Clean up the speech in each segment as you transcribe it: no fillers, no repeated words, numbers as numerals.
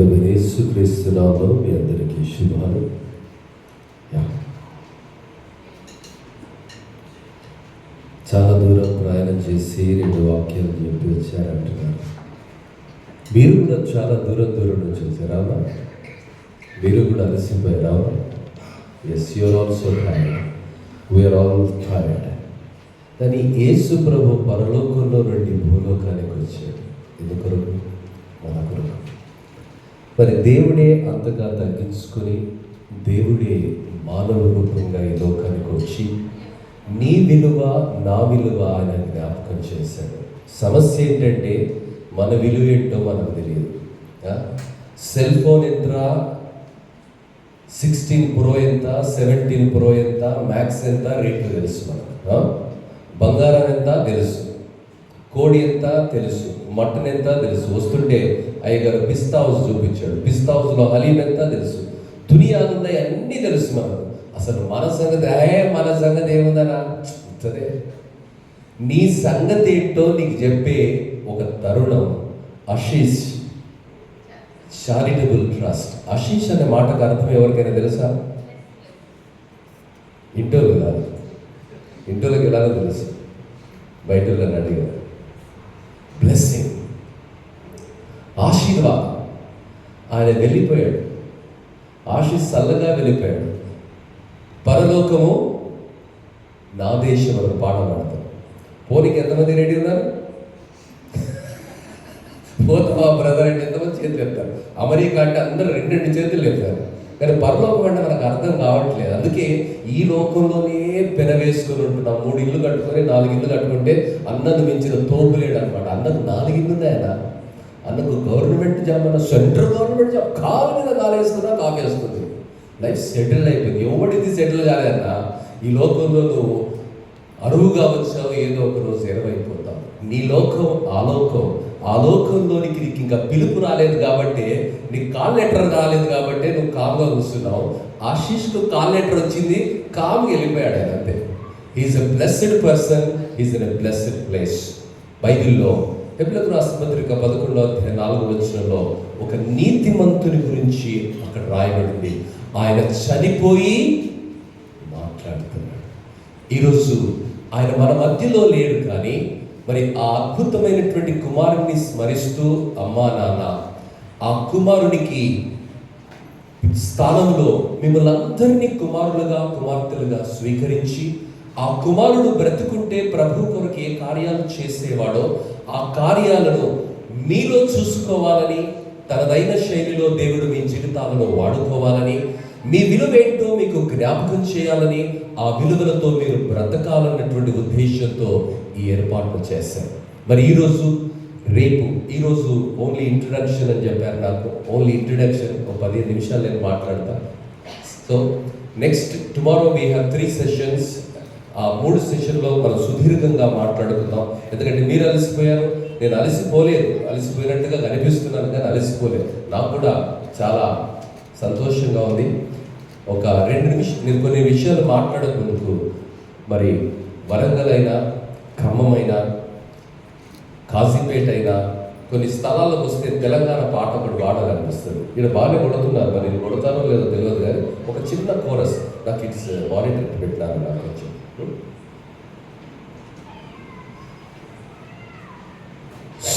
ప్రభు యేసుక్రీస్తు నామములో మీ అందరికీ శుభాలు. చాలా దూరం ప్రయాణం చేసి 2 వాక్యాలు చెప్పి వచ్చారంటున్నారు. మీరు కూడా చాలా దూరం నుంచి వచ్చారా? మీరు కూడా అలసిపోయారా? Yes, you are also tired. We are all tired. కానీ యేసు ప్రభు పరలోకంలో నుండి భూలోకానికి వచ్చాడు. ఎందుకొరకు? మన కొరకు. మరి దేవుడే అంతగా తగ్గించుకొని దేవుడే మానవ రూపంగా ఈ లోకానికి వచ్చి నీ విలువ నా విలువ ఆయన జ్ఞాపకం చేశాడు. సమస్య ఏంటంటే మన విలువ ఏంటో మనకు తెలియదు. సెల్ ఫోన్ ఎంత, 16 Pro ఎంత, 17 Pro ఎంత, మ్యాక్స్ ఎంత రేట్లు తెలుసు మనకు. బంగారం ఎంత తెలుసు, కోడి ఎంత తెలుసు, మటన్ ఎంత తెలుసు. వస్తుంటే అయ్యగారు పిస్తా హౌస్ చూపించాడు. పిస్తా హౌస్లో హలీం ఎంత తెలుసు. దునియాలున్నాయి అన్నీ తెలుసు మనకు. అసలు మన సంగతి ఏముందనా? సరే, నీ సంగతి ఏంటో నీకు చెప్పే ఒక తరుణం ఆశీష్ చారిటబుల్ ట్రస్ట్. ఆశీష్ అనే మాటకు అర్థం ఎవరికైనా తెలుసా? ఇంటోళ్ళు కాదు, ఇంటోళ్ళకి ఎలాగో తెలుసు, బయట వాళ్ళని అడిగారు. బ్లెస్సింగ్, ఆశీర్వాదం. ఆయన వెళ్ళిపోయాడు, ఆశీష్ చల్లగా వెళ్ళిపోయాడు. పరలోకము నా దేశం అని పాట పాడతాం. పోనీకి ఎంతమంది రెడీ ఉన్నారు? పోతావా బ్రదర్ అంటే ఎంతమంది చేతులు ఎత్తారు? అమెరికా అంటే అందరూ 2 చేతులు ఎత్తారు. కానీ పరలోకం అంటే మనకు అర్థం కావట్లేదు. అందుకే ఈ లోకంలోనే పెనవేసుకొని ఉంటున్నాం. 3 ఇళ్ళు కట్టుకొని 4 ఇళ్ళు కట్టుకుంటే అన్నకు మించిన తోపులేడు అనమాట. అన్నకు 4 ఇళ్ళు ఉన్నాయన్నా. అన్నకు గవర్నమెంట్ జాబ్, అన్న సెంట్రల్ గవర్నమెంట్ జాబ్, కాలు మీద కాలేసుకున్నా కాకేస్తుంది. లైఫ్ సెటిల్ అయిపోయింది. ఎవడిది సెటిల్ కాలేదన్నా. ఈ లోకంలో నువ్వు అరువుగా వచ్చావు, ఏదో ఒక రోజు ఎరవైపోతావు. నీ లోకం ఆ లోకంలోనికి నీకు ఇంకా పిలుపు రాలేదు కాబట్టి, నీకు కాల్ లెటర్ రాలేదు కాబట్టి నువ్వు కామ్గా కూర్చున్నావు. ఆశీష్కు కాల్ లెటర్ వచ్చింది, కామ్గా వెళ్ళిపోయాడు ఆయన. అంతే. He's a blessed person, he's in a blessed place. బైబిల్లో హెబ్రీయులకు రాసిన పత్రిక 11:4 ఒక నీతిమంతుని గురించి అక్కడ రాయబడింది. ఆయన చనిపోయి మాట్లాడుతున్నాడు. ఈరోజు ఆయన మన మధ్యలో లేడు, కానీ మరి ఆ అద్భుతమైనటువంటి కుమారుని స్మరిస్తూ అమ్మా నాన్న, ఆ కుమారునికి స్థానంలో మిమ్మల్ని అందరినీ కుమారులుగా కుమార్తెలుగా స్వీకరించి, ఆ కుమారుడు బ్రతుకుంటే ప్రభు కొరకు ఏ కార్యాలు చేసేవాడో ఆ కార్యాలను మీలో చూసుకోవాలని, తనదైన శైలిలో దేవుడు మీ జీవితాలను వాడుకోవాలని, మీ విలువేంటో మీకు జ్ఞాపకం చేయాలని, ఆ విలువలతో మీరు బ్రతకాలన్నటువంటి ఉద్దేశంతో ఈ ఏర్పాట్లు చేశారు. మరి ఈరోజు ఓన్లీ ఇంట్రడక్షన్ అని చెప్పారు నాకు. ఓన్లీ ఇంట్రడక్షన్, ఒక 15 నిమిషాలు నేను మాట్లాడతాను. So next tomorrow we have 3 sessions. ఆ 3 సెషన్లో మనం సుదీర్ఘంగా మాట్లాడుకుందాం. ఎందుకంటే మీరు అలసిపోయారు, నేను అలసిపోయినట్టుగా కనిపిస్తున్నాను, కానీ అలసిపోలేదు. నాకు కూడా చాలా సంతోషంగా ఉంది. ఒక 2 నిమిషాలు నేను కొన్ని విషయాలు మాట్లాడకుంటూ, మరి వరంగల్ అయినా, ఖమ్మం అయినా, కాజీపేట అయినా కొన్ని స్థలాలకు వస్తే తెలంగాణ పాట ఒకటి పాడాలనిపిస్తుంది. ఇక్కడ బాగానే కొడుతున్నారు, మరి నేను కొడతానో లేదో తెలియదు, కానీ ఒక చిన్న కోరస్ నాకు ఇట్స్ మానిటర్ పెట్టినారు. నాకు కొంచెం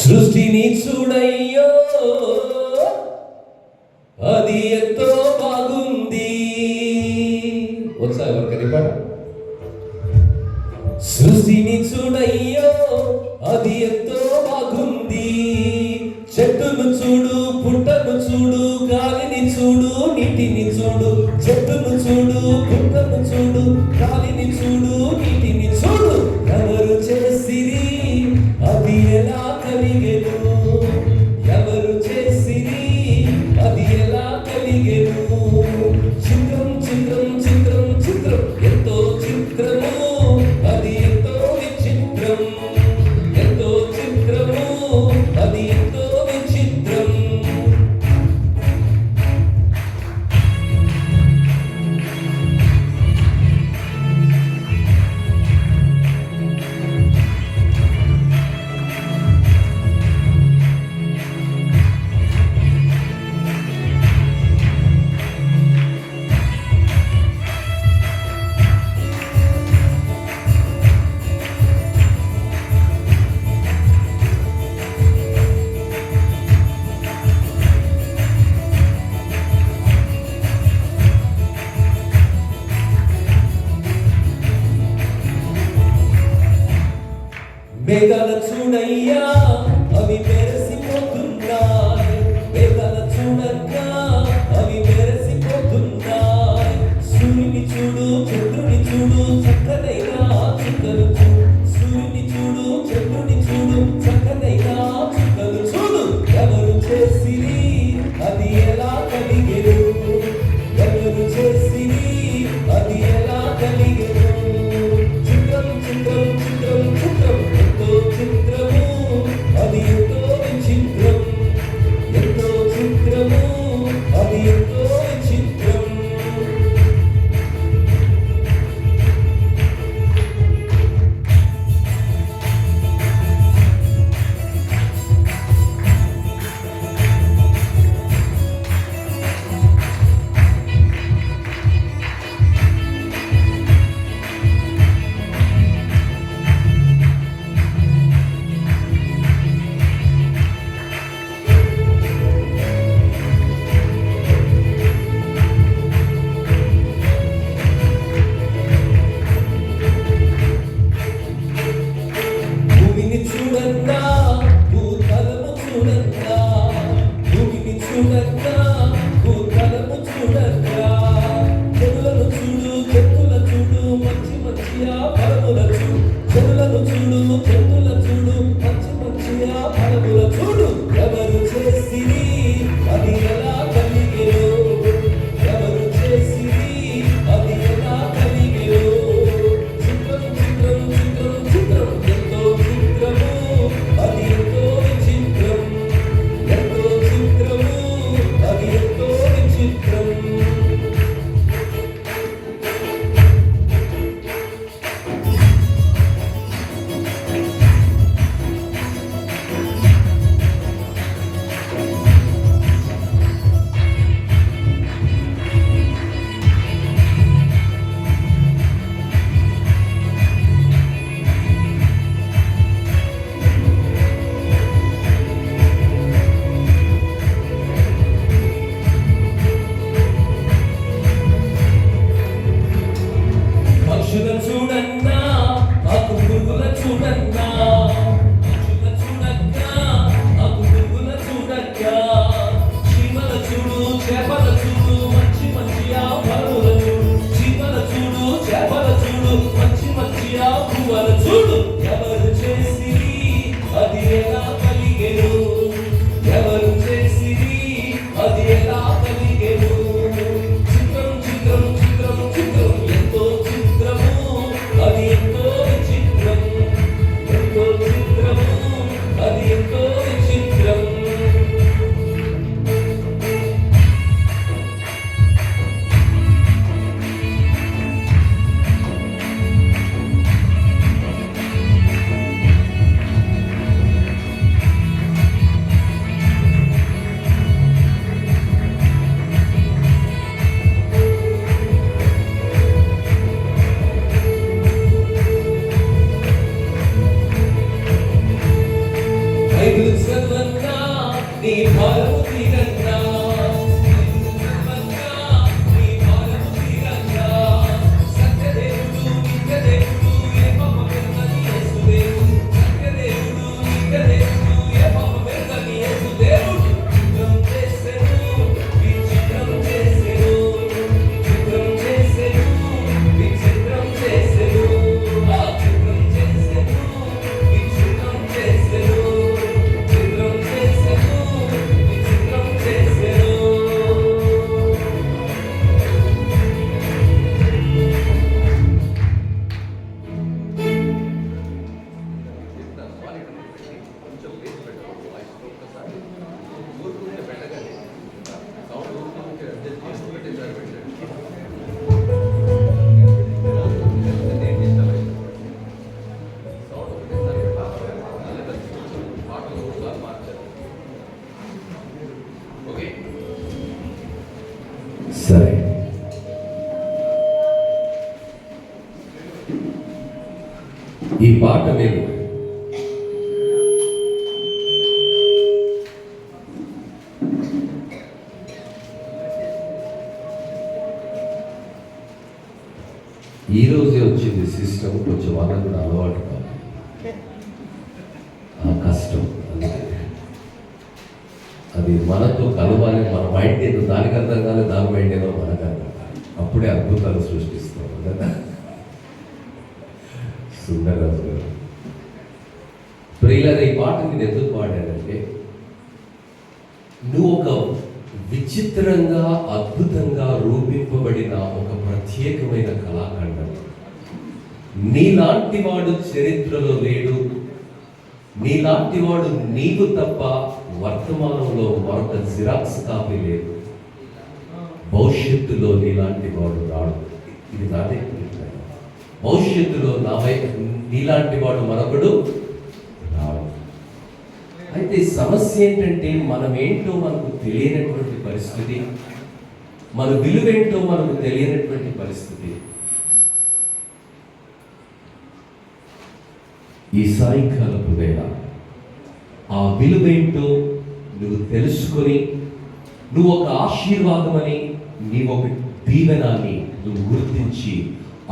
సృష్టిని చూడయ్యో అది ఎంతో బాగుంది. వచ్చా ఎవరికని పాట? సృష్టిని చూడయ్యో అది ఎంతో బాగుంది. చెట్టును చూడు, పుట్టను చూడు, గాలిని చూడు, నీటిని చూడు. చెట్టును చూడు, పుట్టను చూడు, గాలిని చూడు, నీటిని చూడు. ఎవరు చేసిరి అది ఎలా కలిగెను? ఎవరు చేసిరి అది ఎలా కలిగెను? చిత్రం చిత్రం చిత్రం చిత్రం, ఎంతో చిత్రము, అది ఎంతో విచిత్రం. ఎంతో చిత్రము, అది ఎంతో విచిత్రం. మేఘాల చూడయ్యా అవి మెరసిపోతున్నాయి, మేఘాల చూడయ్యా అవి మెరసిపోతున్నాయి. సూర్యుని చూడు చంద్రుని చూడు చక్కనైనా చుక్కలు చూడు, సూర్యుని చూడు చంద్రుని చూడు చక్కనైనా చుక్కలు చూడు. ఎవరు చేసిరి అది ఎలా కలిగెను, ఎవరు చేసిరి అది ఎలా కలిగెను. చిత్రం చిత్రం చిత్రం చిత్రం ఎంతో చిత్రము, అది ఎంతో విచిత్రం, ఎంతో చిత్రము, అది ఎంతో విచిత్రం. భూమిని చూడన్నా భూతలము చూడన్నా, భూమిని చూడన్నా భూతలము చూడన్నా. చెరువులను చూడు చెట్టుల చూడు మంచి మంచిగా ఫలముల చూడు, చెరువులను చూడు చెట్టుల చూడు మంచి మంచిగా ఫలముల చూడు. ఎవరు చేసిరి అది ఎలా కలిగెను, ఎవరు చేసిరి అది ఎలా కలిగెను. చిత్రం చిత్రం చిత్రం చిత్రం ఎంతో చిత్రము, అది ఎంతో విచిత్రం, ఎంతో చిత్రము, అది ఎంతో విచిత్రం. పక్షుల చూడన్నా ఆకు పురుగుల చూడన్నా, పక్షుల చూడన్నా ఆకు పురుగుల చూడన్నా. చీమల చూడు చేపల చూడు మంచి మంచిగా ఫలముల చూడు, చీమల చూడు చేపల చూడు మంచి మంచిగా పువ్వుల చూడు. ఎవరు చేసిరి అది ఎలా కలిగెను, ఎవరు చేసిరి అది ఎలా కలిగెను. చిత్రం చిత్రం చిత్రం చిత్రం ఎంతో చిత్రము, అది ఎంతో విచిత్రం, ఎంతో చిత్రము, అది ఎంతో విచిత్రం. బైబిల్ చదవన్నా నీ భారము తీరన్నా, బైబిల్ చదవన్నా నీ భారము తీరన్నా. సత్యదేవుడు నిత్యదేవుడు యెహోవా వెనుకని యేసుదేవుడు, సత్యదేవుడు నిత్యదేవుడు యెహోవా వెనుకని యేసుదేవుడు. చిత్రం చేసెను విచిత్రం చేసెను, చిత్రం చేసెను విచిత్రం చేసెను, ఆ చిత్రం చేసెను విచిత్రం చేసెను, చిత్రం చేసెను విచిత్రం చేసెను. సరే, ఈ పాట మీరు ఈ రోజే వచ్చింది సిస్టమ్, కొంచెం వాళ్ళకు కూడా అలవాటు కాదు. అది మనతో కలవాలి. మన మైండ్ ఏదో దానికి అర్థం కాలేదు, దాని మైండ్ ఏదో మనకు అర్థం కాదు. అప్పుడే అద్భుతాలు సృష్టిస్తాం కదా. సుందరరాజు గారు ప్రియులారా, ఈ పాట నేను ఎందుకు పాడానంటే, నువ్వు ఒక విచిత్రంగా అద్భుతంగా రూపింపబడిన ఒక ప్రత్యేకమైన కళాఖండం. నీలాంటి వాడు చరిత్రలో లేడు, నీలాంటి వాడు నీవు తప్ప వర్తమానంలో మరొక జిరాక్స్ కాపీ లేదు. భవిష్యత్తులో నీలాంటి వాడు రాడు. ఇది నాదే. భవిష్యత్తులో నీలాంటి వాడు మరొకడు రాడు. అయితే సమస్య ఏంటంటే, మనం ఏంటో మనకు తెలియనటువంటి పరిస్థితి, మన విలువేంటో మనకు తెలియనటువంటి పరిస్థితి. ఈ సాయంకాలపు వేళ ఆ విలువేంటో నువ్వు తెలుసుకొని, నువ్వు ఒక ఆశీర్వాదమని, నీవు ఒక దీవెనాన్ని నువ్వు గుర్తించి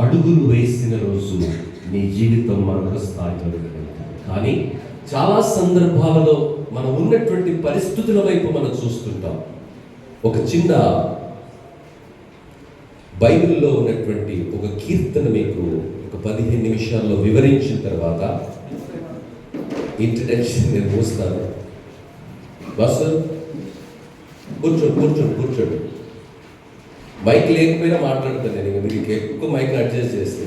అడుగులు వేసిన రోజు నీ జీవితం మరొక స్థాయిలో వెళ్తుంది. కానీ చాలా సందర్భాలలో మనం ఉన్నటువంటి పరిస్థితుల వైపు మనం చూస్తుంటాం. ఒక చిన్న బైబిల్లో ఉన్నటువంటి ఒక కీర్తన మీకు ఒక 15 నిమిషాల్లో వివరించిన తర్వాత ఇంట్రడక్షన్ నేను చూస్తాను. బస్సు కూర్చోండి. మైక్ లేకపోయినా మాట్లాడుతాను నేను. మీకు ఎక్కువ మైక్ అడ్జస్ట్ చేస్తే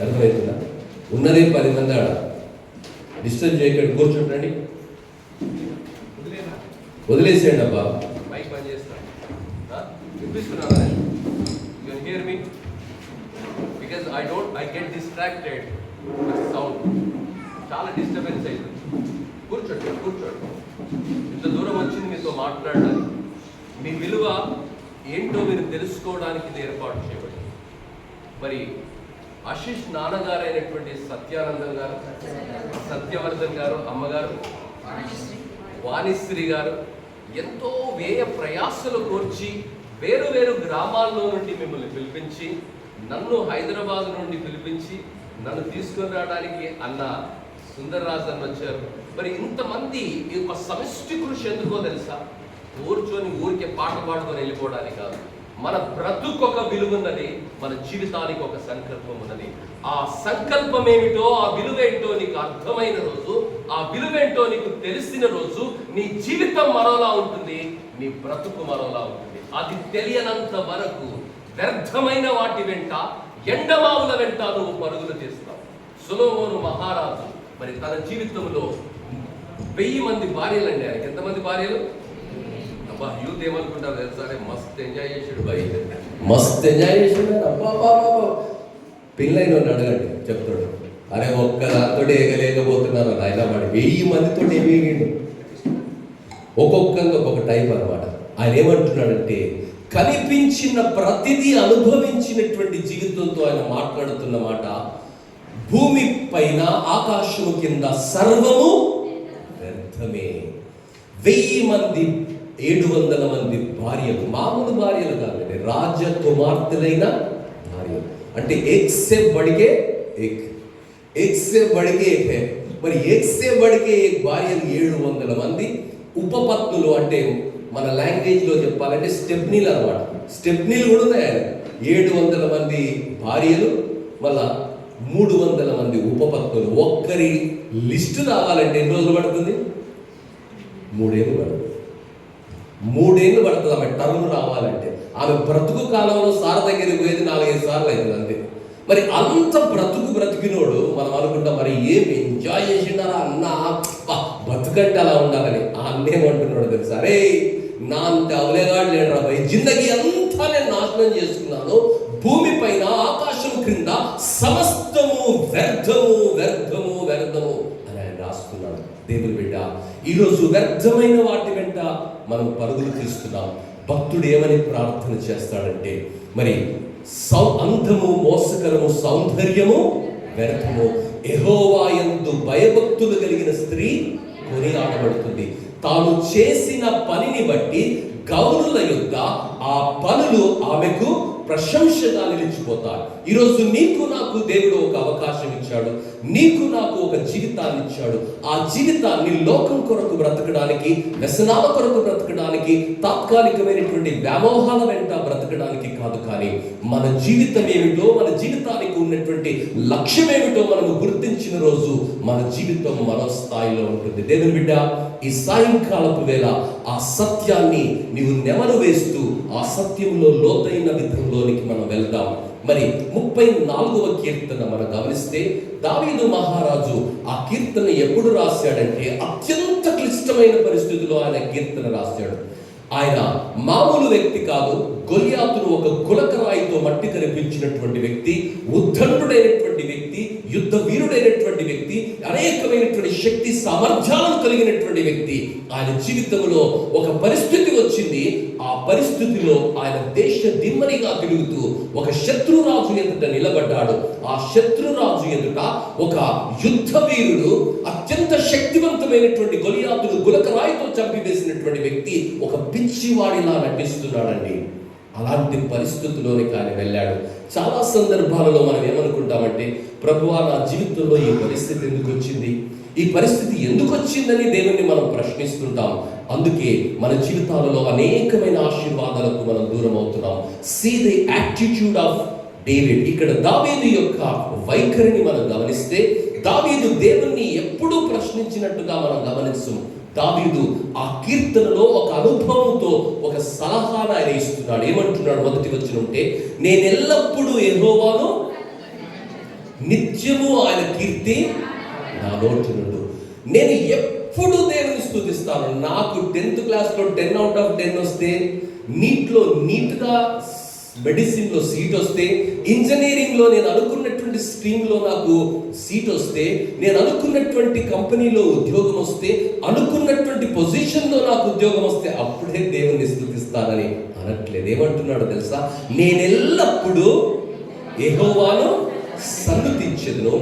అర్థమవుతుందా? ఉన్నదే 10 మంది ఆడ, డిస్టర్బ్ చేయకండి. కూర్చుంటండి, వదిలేసేయండి. అబ్బా మైక్ పని చేస్తాను. వినిపిస్తున్నాను. You can hear me because I get distracted with sound. చాలా డిస్టర్బెన్స్ అవుతుంది. కూర్చోండి. ఇంత దూరం వచ్చింది మీతో మాట్లాడడానికి. మీ విలువ ఏంటో మీరు తెలుసుకోవడానికి ఇది ఏర్పాటు చేయబడింది. మరి ఆశీష్ నాన్నగారైనటువంటి సత్యానందం గారు, సత్యవర్ధన్ గారు, అమ్మగారు వాణిశ్రీ గారు ఎంతో వ్యయ ప్రయాసలు కోర్చి వేరు గ్రామాల్లో నుండి మిమ్మల్ని పిలిపించి, నన్ను హైదరాబాద్ నుండి పిలిపించి నన్ను తీసుకొని రావడానికి అన్న సుందరరాజు అని వచ్చారు. మరి ఇంతమంది ఈ ఒక సమిష్టి కృషి ఎందుకో తెలుసా? కూర్చొని ఊరికే పాట పాడుకొని వెళ్ళిపోవడానికి కాదు. మన బ్రతుకు ఒక విలువ ఉన్నది, మన జీవితానికి ఒక సంకల్పం ఉన్నది. ఆ సంకల్పం ఏమిటో, ఆ విలువేంటో నీకు అర్థమైన రోజు, ఆ విలువేంటో నీకు తెలిసిన రోజు నీ జీవితం మరోలా ఉంటుంది, నీ బ్రతుకు మరోలా ఉంటుంది. అది తెలియనంత వరకు వ్యర్థమైన వాటి వెంట, ఎండమావుల వెంట నువ్వు పరుగులు చేస్తావు. సొలొమోను మహారాజు మరి తన జీవితంలో 1000 మంది భార్యలండి. ఆయనకి ఎంతమంది భార్యలు? అబ్బా, యూత్ ఏమనుకుంటారు తెలుసా? మస్త్ ఎంజాయ్ చేసాడు బాయ్, మస్త్ ఎంజాయ్ చేసాడు. అబ్బా పిల్లైన అడగండి, చెప్తాడు. అరే ఒక్కదాంతో ఏగలేకపోతున్నారు ఆయన. వాడు 1000 మందితో ఏమేగిండు. ఒక్కొక్కరికి ఒక్కొక్క టైప్ అనమాట. ఆయన ఏమంటున్నాడంటే, కనిపించిన ప్రతిదీ అనుభవించినటువంటి జీవితంతో ఆయన మాట్లాడుతున్న మాట, భూమి పైన ఆకాశము కింద సర్వము వ్యర్థమే. 1000 మంది 700 మంది భార్యలు, మామూలు భార్యలు కాదండి, రాజకుమార్తెలైన భార్యలు. అంటే ఎక్సెప్ట్ బడికే మరి ఎక్సెప్ట్ బడికే భార్యలు 700 మంది ఉపపత్నులు. అంటే మన లాంగ్వేజ్లో చెప్పాలంటే స్టెప్నీలు అనమాట. స్టెప్నీలు కూడా ఉన్నాయి. 700 మంది భార్యలు, మళ్ళా 300 మంది ఉపపత్నులు. ఒక్కరి లిస్టు రావాలంటే ఎన్ని రోజులు పడుతుంది? 3 ఏళ్ళు పడుతుంది. 3 ఏళ్ళు పడుతుంది ఆమె టర్మ్ రావాలంటే. ఆమె బ్రతుకు కాలంలో సార్ దగ్గరికి పోయేది 4-5 సార్లు అవుతుంది అంతే. మరి అంత బ్రతికినోడు మనం అనుకుంటాం, మరి ఏం ఎంజాయ్ చేసిండారా అన్న, బతుకంటే అలా ఉండాలని. ఆ అన్నేమంటున్నాడు తెలుసా? అరే నా అంత అవలేగాడు లేడరా భయ్, జిందగీ అంతా నేను నాశనం చేసుకున్నాను. భూమి పైన ఆకాశం క్రింద సమస్తము వ్యర్థము అని ఆయన రాసుకున్నాడు. దేవుని బిడ్డ, ఈరోజు వ్యర్థమైన వాటి వెంట మనం పరుగులు తీస్తున్నాం. భక్తుడు ఏమని ప్రార్థన చేస్తాడంటే, మరి అందము మోసకరము, సౌందర్యము వ్యర్థము. యెహోవా యందు భయభక్తులు కలిగిన స్త్రీ కొనియాడబడుతుంది. తాను చేసిన పనిని బట్టి గౌరుల యొద్ద ఆ పనులు ఆమెకు ప్రశంసగా నిలిచిపోతారు. ఈరోజు నీకు నాకు దేవుడు ఒక అవకాశం ఇచ్చాడు, నీకు నాకు ఒక జీవితాన్ని ఇచ్చాడు. ఆ జీవితాన్ని లోకం కొరకు బ్రతకడానికి, వ్యసనాల కొరకు బ్రతకడానికి, తాత్కాలికమైనటువంటి వ్యామోహాల వెంట బ్రతకడానికి కాదు, కానీ మన జీవితం ఏమిటో, మన జీవితానికి ఉన్నటువంటి లక్ష్యం ఏమిటో మనము గుర్తించిన రోజు మన జీవితం మరో స్థాయిలో ఉంటుంది. దేవుని బిడ్డ, ఈ సాయంకాలపు వేళ ఆ సత్యాన్ని నీవు నెమరు వేస్తూ ఆ సత్యంలో లోతైన విధంలోనికి మనం వెళ్దాం. మరి 34వ కీర్తన మనం గమనిస్తే, దావీదు మహారాజు ఆ కీర్తన ఎప్పుడు రాశాడంటే అత్యంత క్లిష్టమైన పరిస్థితుల్లో ఆయన కీర్తన రాశాడు. ఆయన మామూలు వ్యక్తి కాదు. గొల్యాతును ఒక గులకరాయితో మట్టి కనిపించినటువంటి వ్యక్తి, ఉద్దండుడైనటువంటి వ్యక్తి, యుద్ధ వీరుడైనటువంటి వ్యక్తి, అనేకమైనటువంటి శక్తి సామర్థ్యాలను కలిగినటువంటి వ్యక్తి. ఆయన జీవితంలో ఒక పరిస్థితి వచ్చింది. ఆ పరిస్థితిలో ఆయన దేశ దిమ్మనిగా తిరుగుతూ ఒక శత్రురాజు ఎదుట నిలబడ్డాడు. ఆ శత్రురాజు ఎదుట ఒక యుద్ధ వీరుడు, అత్యంత శక్తివంతమైనటువంటి గొలియాతును గులకరాయితో చంపివేసినటువంటి వ్యక్తి ఒక పిచ్చివాడిలా నటిస్తున్నాడండి. అలాంటి పరిస్థితుల్లోనికి ఆయన వెళ్ళాడు. చాలా సందర్భాలలో మనం ఏమనుకుంటామంటే, ప్రభువా, నా జీవితంలో ఈ పరిస్థితి ఎందుకు వచ్చింది, ఈ పరిస్థితి ఎందుకు వచ్చిందని దేవుణ్ణి మనం ప్రశ్నిస్తుంటాం. అందుకే మన జీవితాలలో అనేకమైన ఆశీర్వాదాలకు మనం దూరం అవుతున్నాం. See the attitude of David. ఇక్కడ దావీదు యొక్క వైఖరిని మనం గమనిస్తే, దావీదు దేవుణ్ణి ఎప్పుడూ ప్రశ్నించినట్టుగా మనం గమనిస్తాము. దావీదు ఆ కీర్తనలో ఒక అనుభవంతో ఒక సలహాను ఆయన ఇస్తున్నాడు. ఏమంటున్నాడు? మొదటి వచనం ఉంటే, నేను ఎల్లప్పుడూ యెహోవాను నిత్యము ఆయన కీర్తి నా నోటి నుండి. నేను ఎప్పుడు దేవుని స్తుతిస్తాను. నాకు 10th క్లాస్లో 10 out of 10 వస్తే, నీట్లో నీట్గా మెడిసిన్లో సీట్ వస్తే, ఇంజనీరింగ్లో నేను అనుకున్నటువంటి స్ట్రీమ్లో నాకు సీట్ వస్తే, నేను అనుకున్నటువంటి కంపెనీలో ఉద్యోగం వస్తే, అనుకున్నటువంటి పొజిషన్లో నాకు ఉద్యోగం వస్తే అప్పుడే దేవుని స్తుతిస్తానని అనట్లేదు. ఏమంటున్నాడు తెలుసా? నేను ఎల్లప్పుడూ యెహోవాను సన్నుతించెదను,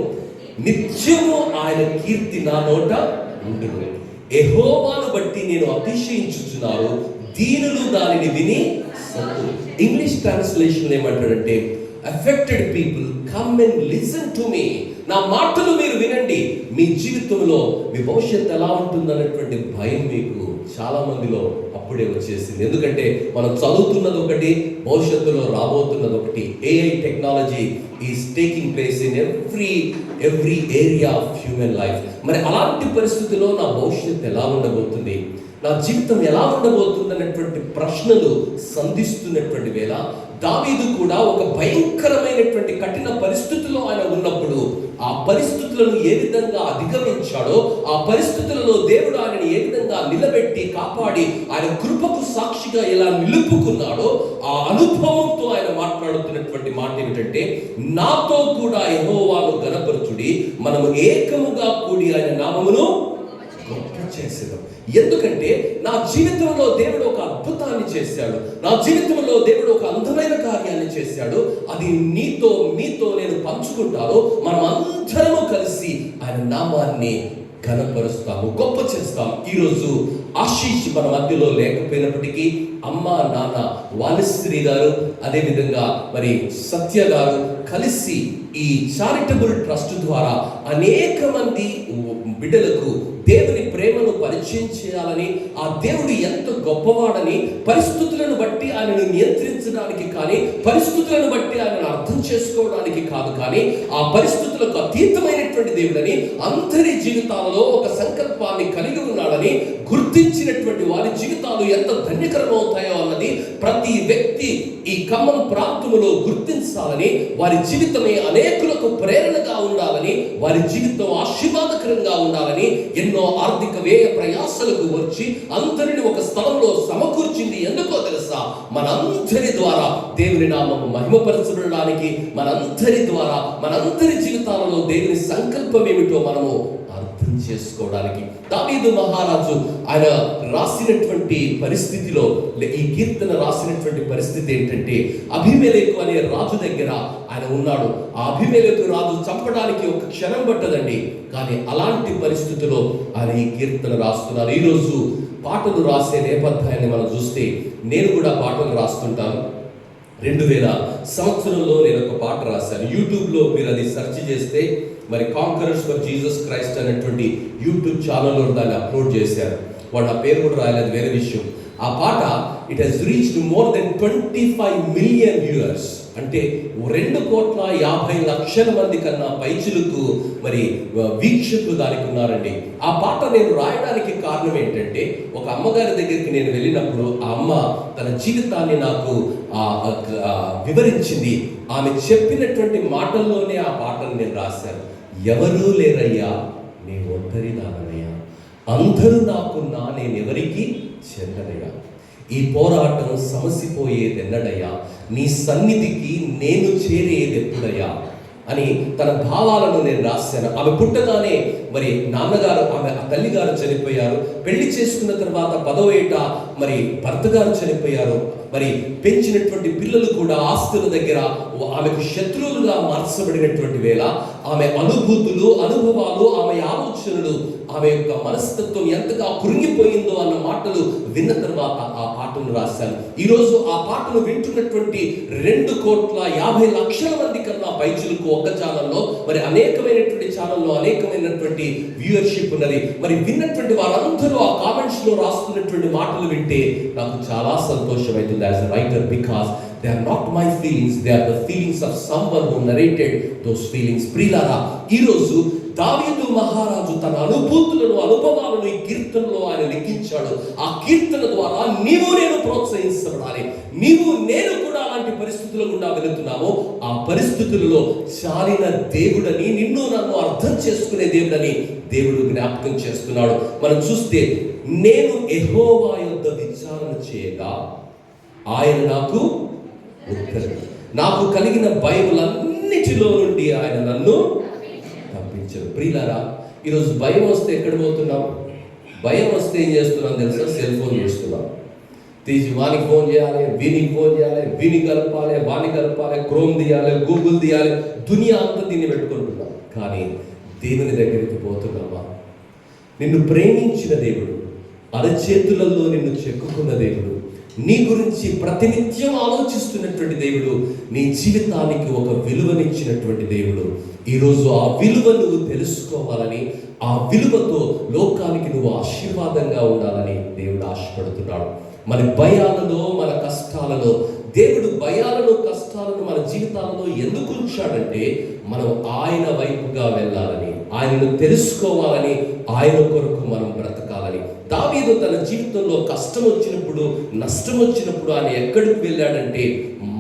నిత్యము ఆయన కీర్తి నా నోట ఉండును. యెహోవాను బట్టి నేను అతిశయించుచున్నాను, దీనులు దానిని విని సంతోషించుదురు. ఇంగ్లీష్ ట్రాన్స్లేషన్ ఏమంటాడంటే, affected people come and listen to me. నా మాటలు మీరు వినండి. మీ జీవితంలో మీ భవిష్యత్తు ఎలా ఉంటుందన్నటువంటి భయం మీకు చాలా మందిలో అప్పుడే వచ్చేసింది. ఎందుకంటే మనం చదువుతున్నది ఒకటి, భవిష్యత్తులో రాబోతున్నది ఒకటి. AI technology is taking place in every area of human life. మరి అలాంటి పరిస్థితుల్లో నా భవిష్యత్తు ఎలా ఉండబోతుంది, నా జీవితం ఎలా ఉండబోతుంది అన్నటువంటి ప్రశ్నలు సంధిస్తున్నటువంటి వేళ, దావీదు కూడా ఒక భయంకరమైనటువంటి కఠిన పరిస్థితుల్లో ఆయన ఉన్నప్పుడు ఆ పరిస్థితులను ఏ విధంగా అధిగమించాడో, ఆ పరిస్థితులలో దేవుడు ఆయనని ఏ విధంగా నిలబెట్టి కాపాడి ఆయన కృపకు సాక్షిగా ఎలా నిలుపుకున్నాడో, ఆ అనుభవంతో ఆయన మాట్లాడుతున్నటువంటి మాట ఏమిటంటే, నాతో కూడా యెహోవాను ఘనపరచుడి, మనము ఏకముగా కూడి ఆయన నామమును గొప్ప చేసేదాం. ఎందుకంటే నా జీవితంలో దేవుడు ఒక అద్భుతాన్ని చేశాడు, నా జీవితంలో దేవుడు ఒక అందమైన కార్యాన్ని చేశాడు. అది నీతో మీతో నేను పంచుకుంటాను. మనం అందరము కలిసి ఆయన నామాన్ని ఘనపరుస్తాము, గొప్ప చేస్తాము. ఈరోజు ఆశీష్ మన మధ్యలో లేకపోయినప్పటికీ అమ్మ, నాన్న, వాణిశ్రీ గారు, అదేవిధంగా మరి సత్య గారు కలిసి ఈ చారిటబుల్ ట్రస్ట్ ద్వారా అనేక మంది బిడ్డలకు దేవుని ప్రేమను పరిచయం చేయాలని, ఆ దేవుడు ఎంత గొప్పవాడని, పరిస్థితులను బట్టి ఆయనను నియంత్రించడానికి కానీ, పరిస్థితులను బట్టి ఆయనను అర్థం చేసుకోవడానికి కాదు, కానీ ఆ పరిస్థితులకు అతీతమైనటువంటి దేవుడని, అందరి జీవితాలలో ఒక సంకల్పాన్ని కలిగి ఉన్నాడని గుర్తించినటువంటి వారి జీవితాలు ఎంత ధన్యకరమవుతాయో అన్నది ప్రతి వ్యక్తి ఈ ఖమ్మం ప్రాంతంలో గుర్తించాలని, వారి జీవితమే అనేకులకు ప్రేరణగా ఉండాలని, వారి జీవితం ఆశీర్వాదకరంగా ఉండాలని ఎన్నో ఆర్థిక వ్యయ ప్రయాసలకు వచ్చి అందరిని ఒక స్థలంలో సమకూర్చింది. ఎందుకో తెలుసా? మనందరి ద్వారా దేవుని నామము మహిమపరచబడడానికి, మనందరి ద్వారా మనందరి జీవితాలలో దేవుని సంకల్పం ఏమిటో మనము అర్థం చేసుకోవడానికి. దావీదు మహారాజు ఆయన రాసినటువంటి పరిస్థితిలో, ఈ కీర్తన రాసినటువంటి పరిస్థితి ఏంటంటే, అబీమెలెకు అనే రాజు దగ్గర ఆయన ఉన్నాడు. ఆ అబీమెలెకు రాజు చంపడానికి ఒక క్షణం పట్టదండి, కానీ అలాంటి పరిస్థితిలో ఆయన ఈ కీర్తన రాస్తున్నారు. ఈరోజు పాటలు రాసే నేపథ్యాన్ని మనం చూస్తే, నేను కూడా పాటలు రాస్తుంటాను. 2000 సంవత్సరంలో నేను ఒక పాట రాశాను. యూట్యూబ్లో మీరు అది సెర్చ్ చేస్తే మరి కాంకరర్స్ ఫర్ జీసస్ క్రైస్ట్ అనేటువంటి యూట్యూబ్ ఛానల్లో దాన్ని అప్లోడ్ చేశారు. వాళ్ళు ఆ పేరు కూడా రాయలేదు, వేరే విషయం. ఆ పాట it has reached more than 25 million viewers. అంటే 2,50,00,000 మంది కన్నా పైచులకు మరి వీక్షకులు దానికి ఉన్నారండి. ఆ పాట నేను రాయడానికి కారణం ఏంటంటే, ఒక అమ్మగారి దగ్గరికి నేను వెళ్ళినప్పుడు ఆ అమ్మ తన జీవితాన్ని నాకు వివరించింది. ఆమె చెప్పినటువంటి మాటల్లోనే ఆ పాటను నేను రాశాను. ఎవరూ లేరయ్యా, నీ ఒంటరి దానయ్యా, అందరూ నాకున్నా నేనెవరికి చెందనయ్యా, ఈ పోరాటం సమసిపోయేదెన్నడయ్యా, నీ సన్నిధికి నేను చేరేదెప్పుడయ్యా అని తన భావాలను నేను రాశాను. ఆమె పుట్టగానే మరి నాన్నగారు, ఆమె తల్లిగారు చనిపోయారు. పెళ్లి చేసుకున్న తర్వాత 10వ ఏట మరి భర్త గారు చనిపోయారు. మరి పెంచినటువంటి పిల్లలు కూడా ఆస్తుల దగ్గర ఆమెకు శత్రువులుగా మార్చబడినటువంటి వేళ ఆమె అనుభూతులు, అనుభవాలు, ఆమె ఆలోచనలు, ఆమె యొక్క మనస్తత్వం ఎంతగా కురింగిపోయిందో అన్న మాటలు విన్న తర్వాత ఆ పాటను రాశాను. ఈరోజు ఆ పాటను వింటున్నటువంటి 2,50,00,000 మంది కన్నా పైచులకు ఒక ఛానల్లో, మరి అనేకమైనటువంటి ఛానల్లో అనేకమైనటువంటి వ్యూవర్షిప్ ఉన్నది. మరి విన్నటువంటి వారందరూ ఆ కామెంట్స్ లో రాస్తున్నటువంటి మాటలు వింటే నాకు చాలా సంతోషమైంది as a writer, because they are not my feelings, they are the feelings of someone who narrated those feelings. ప్రియులారా, ఈరోజు దావీదు మహారాజు తన అనుభూతులను, అనుభవాలను ఈ కీర్తనలో ఆయన లిఖించాడు. ఆ కీర్తన ద్వారా నీవు నేను ప్రోత్సహించబడాలి. నీవు నేను కూడా అలాంటి పరిస్థితుల గుండా వెళుతున్నాము. ఆ పరిస్థితులలో చాలిన దేవుడని, నిన్ను నన్ను అర్థం చేసుకునే దేవుడని దేవుడు జ్ఞాపకం చేస్తున్నాడు. మనం చూస్తే, నేను యెహోవా యొద్ద విచారణ చేయగా ఆయన నాకు ఉత్తరం, నాకు కలిగిన భయములన్నిటిలో నుండి ఆయన నన్ను తప్పించారు. ప్రియులారా, ఈరోజు భయం వస్తే ఎక్కడ పోతున్నాం? భయం వస్తే ఏం చేస్తున్నాం తెలుసా? సెల్ ఫోన్ చేస్తున్నాం. తీసి వానికి ఫోన్ చేయాలి, వీనికి ఫోన్ చేయాలి, వీని కలపాలి, వాని కలపాలి, క్రోమ్ తీయాలి, గూగుల్ తీయాలి, దునియా అంతా దీన్ని పెట్టుకుంటున్నాం. కానీ దేవుని దగ్గరికి పోతున్నామా? నిన్ను ప్రేమించిన దేవుడు, అరచేతులలో నిన్ను చెక్కుకున్న దేవుడు, నీ గురించి ప్రతినిత్యం ఆలోచిస్తున్నటువంటి దేవుడు, నీ జీవితానికి ఒక విలువనిచ్చినటువంటి దేవుడు. ఈరోజు ఆ విలువ నువ్వు తెలుసుకోవాలని, ఆ విలువతో లోకానికి నువ్వు ఆశీర్వాదంగా ఉండాలని దేవుడు ఆశపడుతున్నాడు. మన భయాలలో, మన కష్టాలలో, దేవుడు భయాలను, కష్టాలను మన జీవితాలలో ఎందుకు ఉంచాడంటే, మనం ఆయన వైపుగా వెళ్ళాలని, ఆయనను తెలుసుకోవాలని, ఆయన కొరకు మనం బ్రతకాలని. దావీదు తన జీవితంలో కష్టం వచ్చినప్పుడు, నష్టం వచ్చినప్పుడు ఆయన ఎక్కడికి వెళ్ళాడంటే,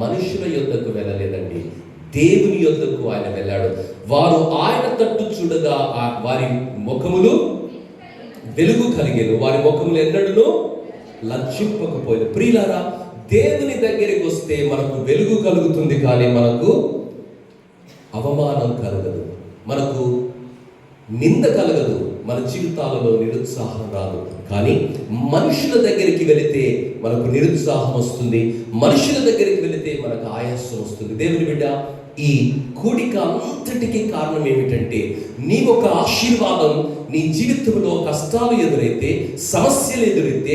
మనుషుల యొద్దకు వెళ్ళలేదండి, దేవుని యొద్దకు ఆయన వెళ్ళాడు. వారు ఆయన తట్టు చూడగా వారి ముఖములు వెలుగు కలిగేను, వారి ముఖములు ఎన్నడూ లజ్జింపకపోయింది. ప్రియులారా, దేవుని దగ్గరికి వస్తే మనకు వెలుగు కలుగుతుంది, కానీ మనకు అవమానం కలగదు, మనకు నింద కలగదు, మన జీవితాలలో నిరుత్సాహం రాదు. కానీ మనుషుల దగ్గరికి వెళితే మనకు నిరుత్సాహం వస్తుంది, మనుషుల దగ్గరికి వెళితే మనకు ఆయాసం వస్తుంది. దేవుని బిడ్డ, ఈ కూడిక అంతటికి కారణం ఏమిటంటే, నీ ఒక ఆశీర్వాదం నీ జీవితంలో కష్టాలు ఎదురైతే, సమస్యలు ఎదురైతే,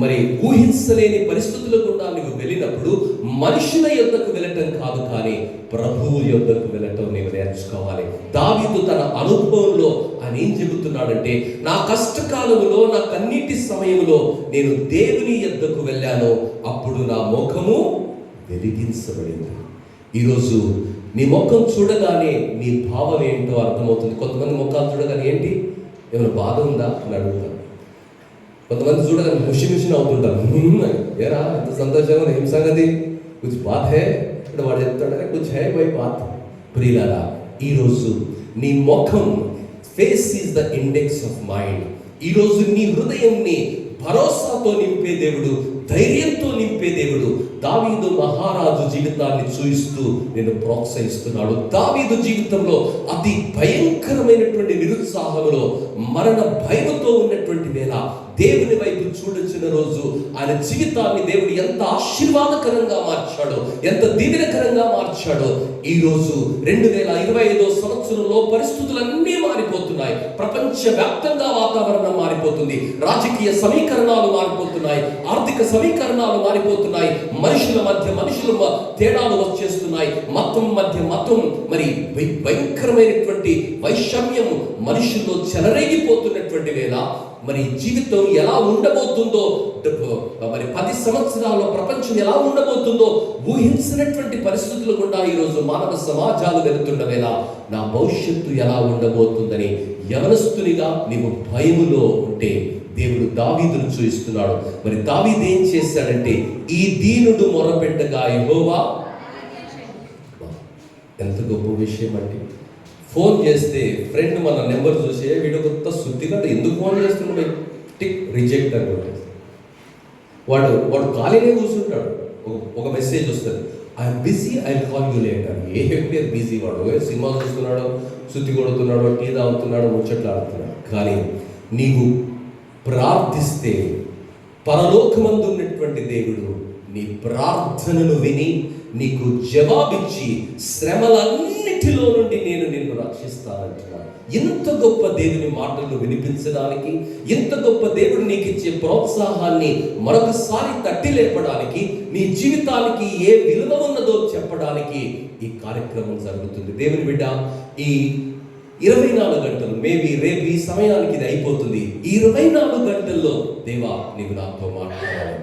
మరి ఊహించలేని పరిస్థితుల గుండా నువ్వు వెళ్ళినప్పుడు మనుషుల యొద్దకు వెళ్ళటం కాదు, కానీ ప్రభువు యొద్దకు వెళ్ళటం నీవు నేర్చుకోవాలి. దావీదు తన అనుభవంలో ఆయన ఏం చెబుతున్నాడంటే, నా కష్టకాలంలో, నా కన్నీటి సమయంలో నేను దేవుని యొద్దకు వెళ్ళాను, అప్పుడు నా ముఖము వెలిగించబడింది. ఈరోజు నీ ముఖం చూడగానే నీ భావం ఏంటో అర్థమవుతుంది. కొంతమంది ముఖాలు చూడగానే ఏంటి, ఏమైనా బాధ ఉందా అని అడుగుతారు. కొంతమంది చూడగానే ముషిమిషిని అవుతుంటారు. ఏరా ఎంత సంతోషంగా, ఏం సంగతి, కుछ బాత్ హే అంటే వాడు చెప్తాడే, కుछ హే బై బాత్. ప్రియులారా, ఈరోజు నీ ముఖం, face is the index of mind. ఈరోజు నీ హృదయంని భరోసాతో నింపే దేవుడు, ధైర్యంతో నింపే దేవుడు దావీదు మహారాజు జీవితాన్ని చూయిస్తూ నేను ప్రోత్సహిస్తున్నాడు. దావీదు జీవితంలో అతి భయంకరమైనటువంటి నిరుత్సాహంలో, మరణ భయంతో ఉన్నటువంటి వేళ దేవుని వైపు చూడొచ్చిన రోజు ఆయన జీవితాన్ని దేవుడు ఎంత ఆశీర్వాదకరంగా మార్చాడో, ఎంత దీవెనకరంగా మార్చాడో. ఈ రోజు 2025 సంవత్సరంలో పరిస్థితులన్నీ మారిపోతున్నాయి. ప్రపంచ వ్యాప్తంగా వాతావరణం మారిపోతుంది. రాజకీయ సమీకరణాలు మారిపోతున్నాయి, ఆర్థిక సమీకరణాలు మారిపోతున్నాయి, మనుషుల మధ్య తేడాలు వచ్చేస్తున్నాయి, మతం మధ్య మతం, మరి భయంకరమైనటువంటి వైషమ్యం మనుషుల్లో చెలరేగిపోతున్నటువంటి వేళ మరి జీవితం ఎలా ఉండబోతుందో, మరి 10 సంవత్సరాల్లో ప్రపంచం ఎలా ఉండబోతుందో ఊహించినటువంటి పరిస్థితులు గుండా ఈరోజు మానవ సమాజాలు వెళుతున్న వేళ నా భవిష్యత్తు ఎలా ఉండబోతుందని యవనస్తునిగా నీవు భయములో ఉంటే దేవుడు దావీదును చూపిస్తున్నాడు. మరి దావీదు ఏం చేశాడంటే, ఈ దీనుడు మొరపెట్టగా యెహోవా, ఎంత గొప్ప విషయం అండి. ఫోన్ చేస్తే ఫ్రెండ్ మన నెంబర్ చూసి వీడు కొత్త శుద్ధిగా ఎందుకు ఫోన్ చేస్తున్నాడు, టిక్ రిజెక్ట్ అని కొట్టేసి వాడు ఖాళీనే కూర్చుంటాడు. ఒక మెసేజ్ వస్తుంది, I'm busy, I will call you later. A busy వాడు సినిమా చూస్తున్నాడు, శుద్ధి కొడుతున్నాడు, టీ తాగుతున్నాడు, ముచ్చట్లు ఆడుతున్నాడు. కానీ నీవు ప్రార్థిస్తే పరలోకమందు ఉన్నటువంటి దేవుడు నీ ప్రార్థనను విని నీకు జవాబిచ్చి శ్రమలన్నిటిలో నుండి నేను నిన్ను రక్షిస్తానంటున్నాను. ఇంత గొప్ప దేవుని మాటలు వినిపించడానికి, ఇంత గొప్ప దేవుడు నీకు ఇచ్చే ప్రోత్సాహాన్ని మరొకసారి తట్టి లేపడానికి, నీ జీవితానికి ఏ విలువ ఉన్నదో చెప్పడానికి ఈ కార్యక్రమం జరుగుతుంది. దేవుని బిడ్డ, ఈ 24 గంటలు, మేబీ రేపు ఈ సమయానికి ఇది అయిపోతుంది. ఈ 24 గంటల్లో దేవా నీవు నాతో మాట్లాడాలి.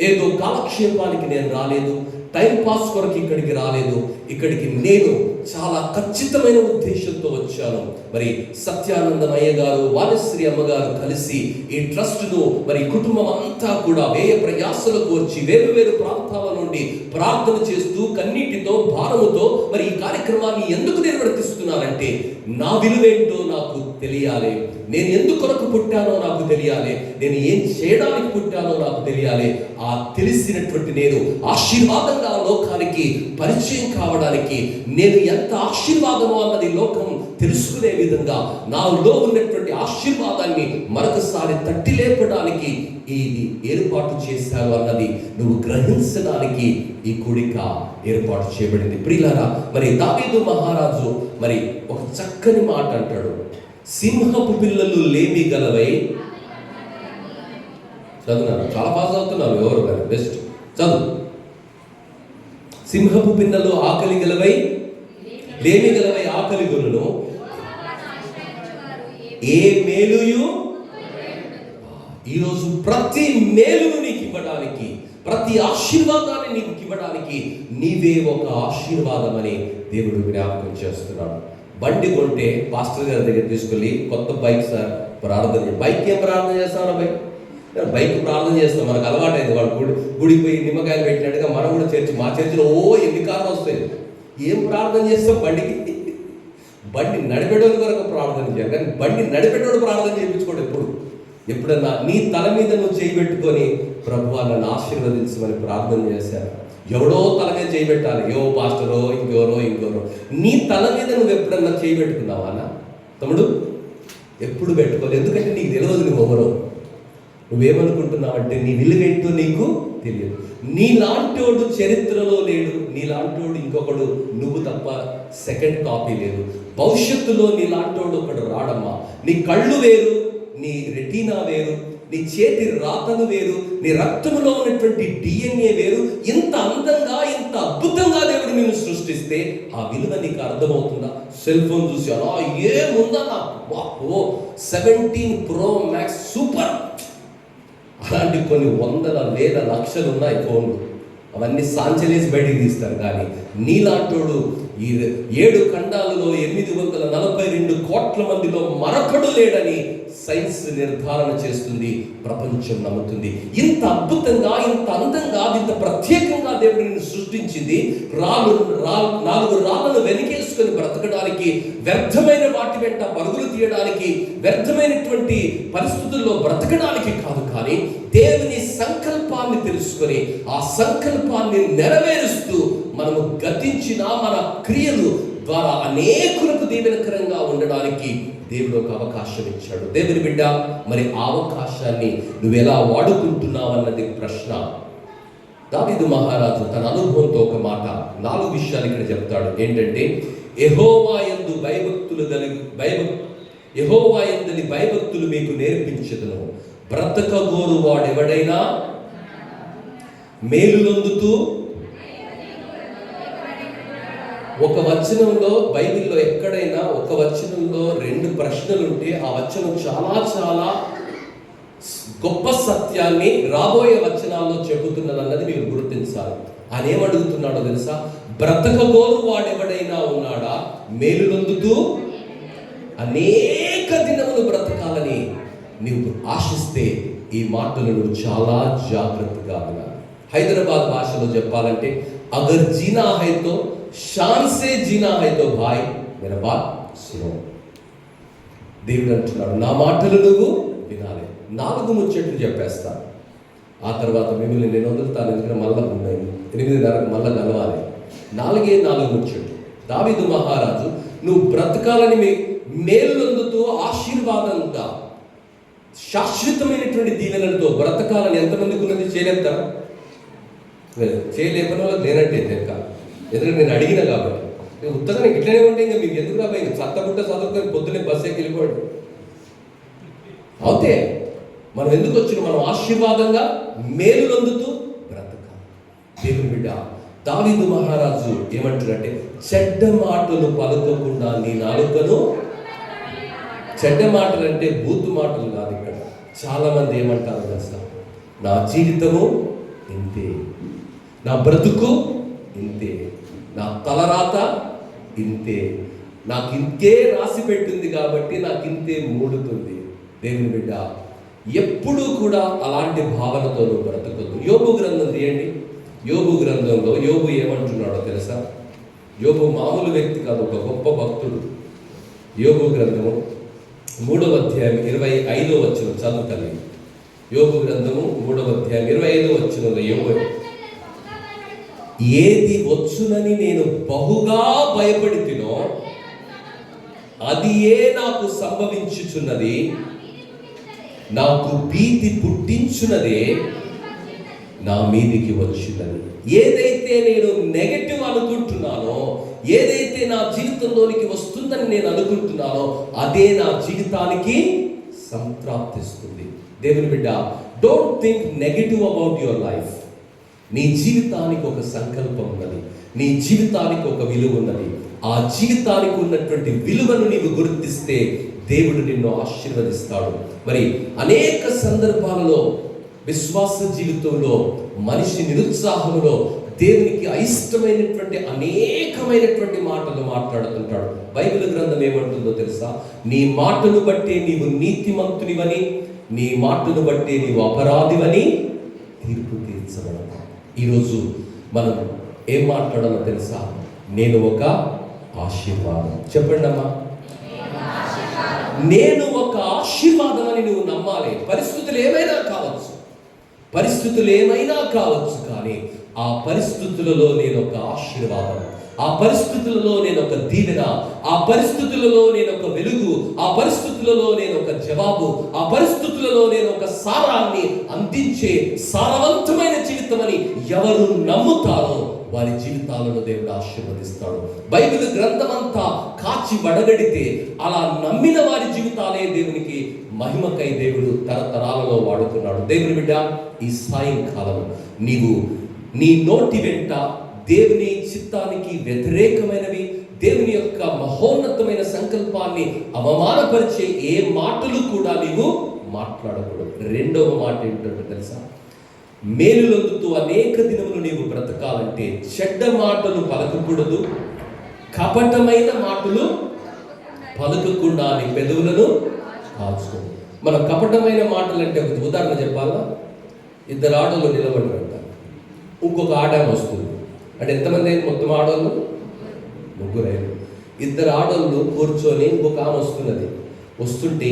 ఏదో కాలక్షేపానికి నేను రాలేదు, టైం పాస్ కొరకు ఇక్కడికి రాలేదు. ఇక్కడికి నేను చాలా ఖచ్చితమైన ఉద్దేశంతో వచ్చాను. మరి సత్యానందమయ్య గారు, వాణిశ్రీ అమ్మగారు కలిసి ఈ ట్రస్ట్ను, మరి కుటుంబం అంతా కూడా వ్యయ ప్రయాసలకు వచ్చి వేరు వేరు ప్రాంతాల నుండి ప్రార్థన చేస్తూ కన్నీటితో భారముతో మరి ఈ కార్యక్రమాన్ని ఎందుకు నిర్వర్తిస్తున్నారంటే, నా విలువేంటో నాకు తెలియాలి, నేను ఎందుకొరకు పుట్టానో నాకు తెలియాలి, నేను ఏం చేయడానికి పుట్టానో నాకు తెలియాలి. ఆ తెలిసినటువంటి నేను ఆశీర్వాదంగా లోకానికి పరిచయం కావడానికి, నేను ఎంత ఆశీర్వాదమో అన్నది లోకం తెలుసుకునే విధంగా నాలో ఉన్నటువంటి ఆశీర్వాదాన్ని మరొకసారి తట్టి లేపడానికి ఇది ఏర్పాటు చేశాను అన్నది నువ్వు గ్రహించడానికి ఈ కూడిక ఏర్పాటు చేయబడింది. ప్రియులారా, మరి దావీదు మహారాజు మరి ఒక చక్కని మాట అంటాడు, సింహపు పిల్లలు లేమి గలవై. చదువున్నాను, చాలా బాగా చదువుతున్నాను, ఎవరు కానీ బెస్ట్ చదువు. సింహపు పిల్లలు ఆకలి గలవై, లేమి గలవై ఆకలి గొనును, ఏ మేలుయు. ఈరోజు ప్రతి మేలును నీకు ఇవ్వడానికి, ప్రతి ఆశీర్వాదాన్ని నీకు ఇవ్వడానికి నీవే ఒక ఆశీర్వాదం అని దేవుడు జ్ఞాపకం చేస్తున్నాడు. బండి కొంటే పాస్టర్ గారి దగ్గర తీసుకెళ్ళి, కొత్త బైక్ సార్ ప్రార్థన, బైక్ ఏం ప్రార్థన చేస్తాను, బైక్ ప్రార్థన చేస్తాం, మనకు అలవాటైంది. వాడు గుడికి పోయి నిమ్మకాయలు పెట్టినట్టుగా మనం కూడా మా చర్చిలో ఎన్ని కార్లు వస్తాయి, ఏం ప్రార్థన చేస్తాం బండికి. బండి నడిపేటోడు కొరకు ప్రార్థన చేయాలి, కానీ బండి నడిపేటోడు ప్రార్థన చేయించుకోడు. ఎప్పుడన్నా నీ తల మీద నువ్వు చేయి పెట్టుకొని, ప్రభువా నన్ను ఆశీర్వదించమని ప్రార్థన చేశాను. ఎవడో తల మీద చేయి పెట్టాలి, ఏవో పాస్టరో ఇంకోరో. నీ తల మీద నువ్వు ఎప్పుడన్నా చేయి పెట్టుకున్నావా అన్న తమ్ముడు? ఎప్పుడు పెట్టుకోవాలి, ఎందుకంటే నీకు తెలియదు నువ్వు ఎవరో. నువ్వేమనుకుంటున్నావంటే నీ విలువేంటో నీకు తెలియదు. నీలాంటోడు చరిత్రలో లేడు, నీలాంటోడు ఇంకొకడు నువ్వు తప్ప సెకండ్ కాపీ లేదు. భవిష్యత్తులో నీలాంటోడు ఒకడు రాడమ్మా. నీ కళ్ళు వేరు, నీ రెటీనా వేరు, నీ చేతి రాతలు వేరు, నీ రక్తంలో ఉన్నటువంటి DNA వేరు. ఇంత అందంగా, ఇంత అద్భుతంగా దేవుడు నిన్ను సృష్టిస్తే ఆ విలువ నీకు అర్థమవుతుందా? సెల్ ఫోన్ చూసి అలా ఏముందా, 17 Pro Max సూపర్, అలాంటి కొన్ని వందల వేల లక్షలు ఉన్నాయి ఫోన్లు. అవన్నీ సాంచలేసి బయటికి తీస్తారు. కానీ నీలాంటోడు ఈ 7 ఖండాలలో 842 కోట్ల మందిలో మరొకడు లేడని సైన్స్ నిర్ధారణ చేస్తుంది, ప్రపంచం నమ్ముతుంది. ఇంత అద్భుతంగా, ఇంత అందంగా, ఇంత ప్రత్యేకంగా దేవుడు నిన్ను సృష్టించింది 4 రాళ్ళను వెనకేసుకొని బ్రతకడానికి, వ్యర్థమైన వాటి వెంట పరుగులు తీయడానికి, వ్యర్థమైనటువంటి పరిస్థితుల్లో బ్రతకడానికి కాదు, కానీ దేవుని సంకల్పాన్ని తెలుసుకొని ఆ సంకల్పాన్ని నెరవేరుస్తూ మనము గతించిన మన క్రియలు ద్వారా అనేకులకు దీవెనకరంగా ఉండడానికి దేవుడు ఒక అవకాశం ఇచ్చాడు. దేవుని బిడ్డ, మరి ఆ అవకాశాన్ని నువ్వు ఎలా వాడుకుంటున్నావు అన్నది ప్రశ్న. దావీదు మహారాజు తన అనుభవంతో ఒక మాట 4 విషయాలు ఇక్కడ చెప్తాడు. ఏంటంటే, యెహోవా యందు భయభక్తులు మీకు నేర్పించెదను, బ్రతకగోరు వాడెవడైనా మేలునందుతూ. ఒక వచనంలో, బైబిల్లో ఎక్కడైనా ఒక వచనంలో 2 ప్రశ్నలు ఉంటే ఆ వచనం చాలా చాలా గొప్ప సత్యాన్ని రాబోయే వచనాల్లో చెబుతున్నదన్నది మీరు గుర్తించాలి. ఆయన ఏమడుగుతున్నాడో తెలుసా? బ్రతకగోరు వాడెవడైనా ఉన్నాడా, మేలునందుతూ అనేక దినములు బ్రతకాలని నీవు ఆశిస్తే ఈ మాటలను చాలా జాగ్రత్తగా వినాలి. హైదరాబాద్ భాషలో చెప్పాలంటే, అగర్ జీనా హై తో షాన్ సే జీనా హై తో భాయ్ మేరా బాత్ సునో. దేవుడు అంటున్నాడు, నా మాటలు నువ్వు వినాలి. 4 ముచ్చట్లు చెప్పేస్తాను, ఆ తర్వాత మిమ్మల్ని నేను వదులుతాను. ఎందుకంటే మళ్ళా ఉన్నాయి 8:30 మళ్ళా కలవాలి. 4 ముచ్చట్లు. దావీదు మహారాజు నువ్వు బ్రతకాలని మేలునందుతూ ఆశీర్వాదంగా శాశ్వతమైనటువంటి దీవెనలతో బ్రతకాలని ఎంతమందికి ఉన్నది? చేయలేపుతారా? చేయలేపని వాళ్ళకి లేనట్టే తెక్క. ఎందుకంటే నేను అడిగిన కాబట్టి. నేను ఉత్తగా ఇట్లనే ఉంటే ఇంకా మీకు ఎందుకు రాబోయింది? చత్తబుట్ట చదువుకొని పొద్దున్నే బస్సు ఎక్కి వెళ్ళిపోండి. అవుతే మనం ఎందుకు వచ్చిన? మనం ఆశీర్వాదంగా మేలునందుతూ బ్రతకాలి. దేవుని బిడ్డ, దావీదు మహారాజు ఏమంటారంటే, చెడ్డ మాటలు పలకకుండా నీ నాలుకను. చెడ్డ మాటలు అంటే బూతు మాటలు కాదు. ఇక్కడ చాలా మంది ఏమంటారు తెలుసా? నా జీవితము ఇంతే, నా బ్రతుకు ఇంతే, నా తలరాత ఇంతే, నాకు ఇంతే రాసి పెట్టింది కాబట్టి నాకు ఇంతే మూడుతుంది. దేవుని బిడ్డ, ఎప్పుడూ కూడా అలాంటి భావనతో నువ్వు బ్రతకొద్దు. యోబు గ్రంథం తీయండి. యోబు గ్రంథంలో యోబు ఏమంటున్నాడో తెలుసా? యోబు మామూలు వ్యక్తి కాదు, ఒక గొప్ప భక్తుడు. యోబు గ్రంథము 3వ అధ్యాయం 25వ వచనం చదువుతాను. యోబు గ్రంథము 3వ అధ్యాయం 25వ వచనంలో యోబు, ఏది వచ్చునని నేను బహుగా భయపడితినో అది ఏ నాకు సంభవించుచున్నది, నాకు భీతి పుట్టించున్నదే నా మీదికి వచ్చినది. ఏదైతే నేను నెగటివ్ అనుకుంటున్నానో, ఏదైతే నా జీవితంలోనికి వస్తుందని నేను అనుకుంటున్నానో అదే నా జీవితానికి సంప్రాప్తిస్తుంది. దేవుని బిడ్డ, don't think negative about your life. నీ జీవితానికి ఒక సంకల్పం ఉన్నది, నీ జీవితానికి ఒక విలువ ఉన్నది. ఆ జీవితానికి ఉన్నటువంటి విలువను నీవు గుర్తిస్తే దేవుడు నిన్ను ఆశీర్వదిస్తాడు. మరి అనేక సందర్భాలలో విశ్వాస జీవితంలో మనిషి నిరుత్సాహంలో దేవునికి అయిష్టమైనటువంటి అనేకమైనటువంటి మాటలు మాట్లాడుతుంటాడు. బైబిల్ గ్రంథం ఏమంటుందో తెలుసా? నీ మాటను బట్టే నీవు నీతిమంతునివని, నీ మాటను బట్టే నీవు అపరాధివని తీర్పు తీర్చబడతావు. ఈరోజు మనం ఏం మాట్లాడాలో తెలుసా? నేను ఒక ఆశీర్వాదం. చెప్పండి అమ్మా, నేను ఒక ఆశీర్వాదం అని నువ్వు నమ్మాలి. పరిస్థితులు ఏమైనా కావచ్చు, కానీ ఆ పరిస్థితులలో నేను ఒక ఆశీర్వాదం, ఆ పరిస్థితులలో నేను ఒక దీవెన, ఆ పరిస్థితులలో నేను ఒక వెలుగు, ఆ పరిస్థితులలో నేను ఒక జవాబు, ఆ పరిస్థితులలో నేను ఒక సారాన్ని అందించే సారవంతమైన జీవితం అని ఎవరు నమ్ముతారో వారి జీవితాలను దేవుడు ఆశీర్వదిస్తాడు. బైబిల్ గ్రంథం అంతా కాచి వడగడితే అలా నమ్మిన వారి జీవితాలే దేవునికి మహిమకై దేవుడు తరతరాలలో వాడుతున్నాడు. దేవుని బిడ్డ, ఈ సాయంకాలం నీవు నీ నోటి వెంట దేవుని చిత్తానికి వ్యతిరేకమైనవి, దేవుని యొక్క మహోన్నతమైన సంకల్పాన్ని అవమానపరిచే ఏ మాటలు కూడా నీవు మాట్లాడకూడదు. 2వ మాట ఏంటంటే తెలుసా? మేలులందుతూ అనేక దినములు నీవు బ్రతకాలంటే చెడ్డ మాటలు పలకకూడదు, కపటమైన మాటలు పలకకుండా నీ పెదవులను కాల్చుకో. మన కపటమైన మాటలు అంటే ఒక ఉదాహరణ చెప్పాలా? 2 ఆడోళ్ళు నిలబడి, ఇంకొక ఆడ వస్తుంది అంటే ఎంతమంది అయింది? మొత్తం ఆడోళ్ళు 3 అయింది. 2 ఆడోళ్ళు కూర్చొని ఇంకొక ఆమె వస్తుంటే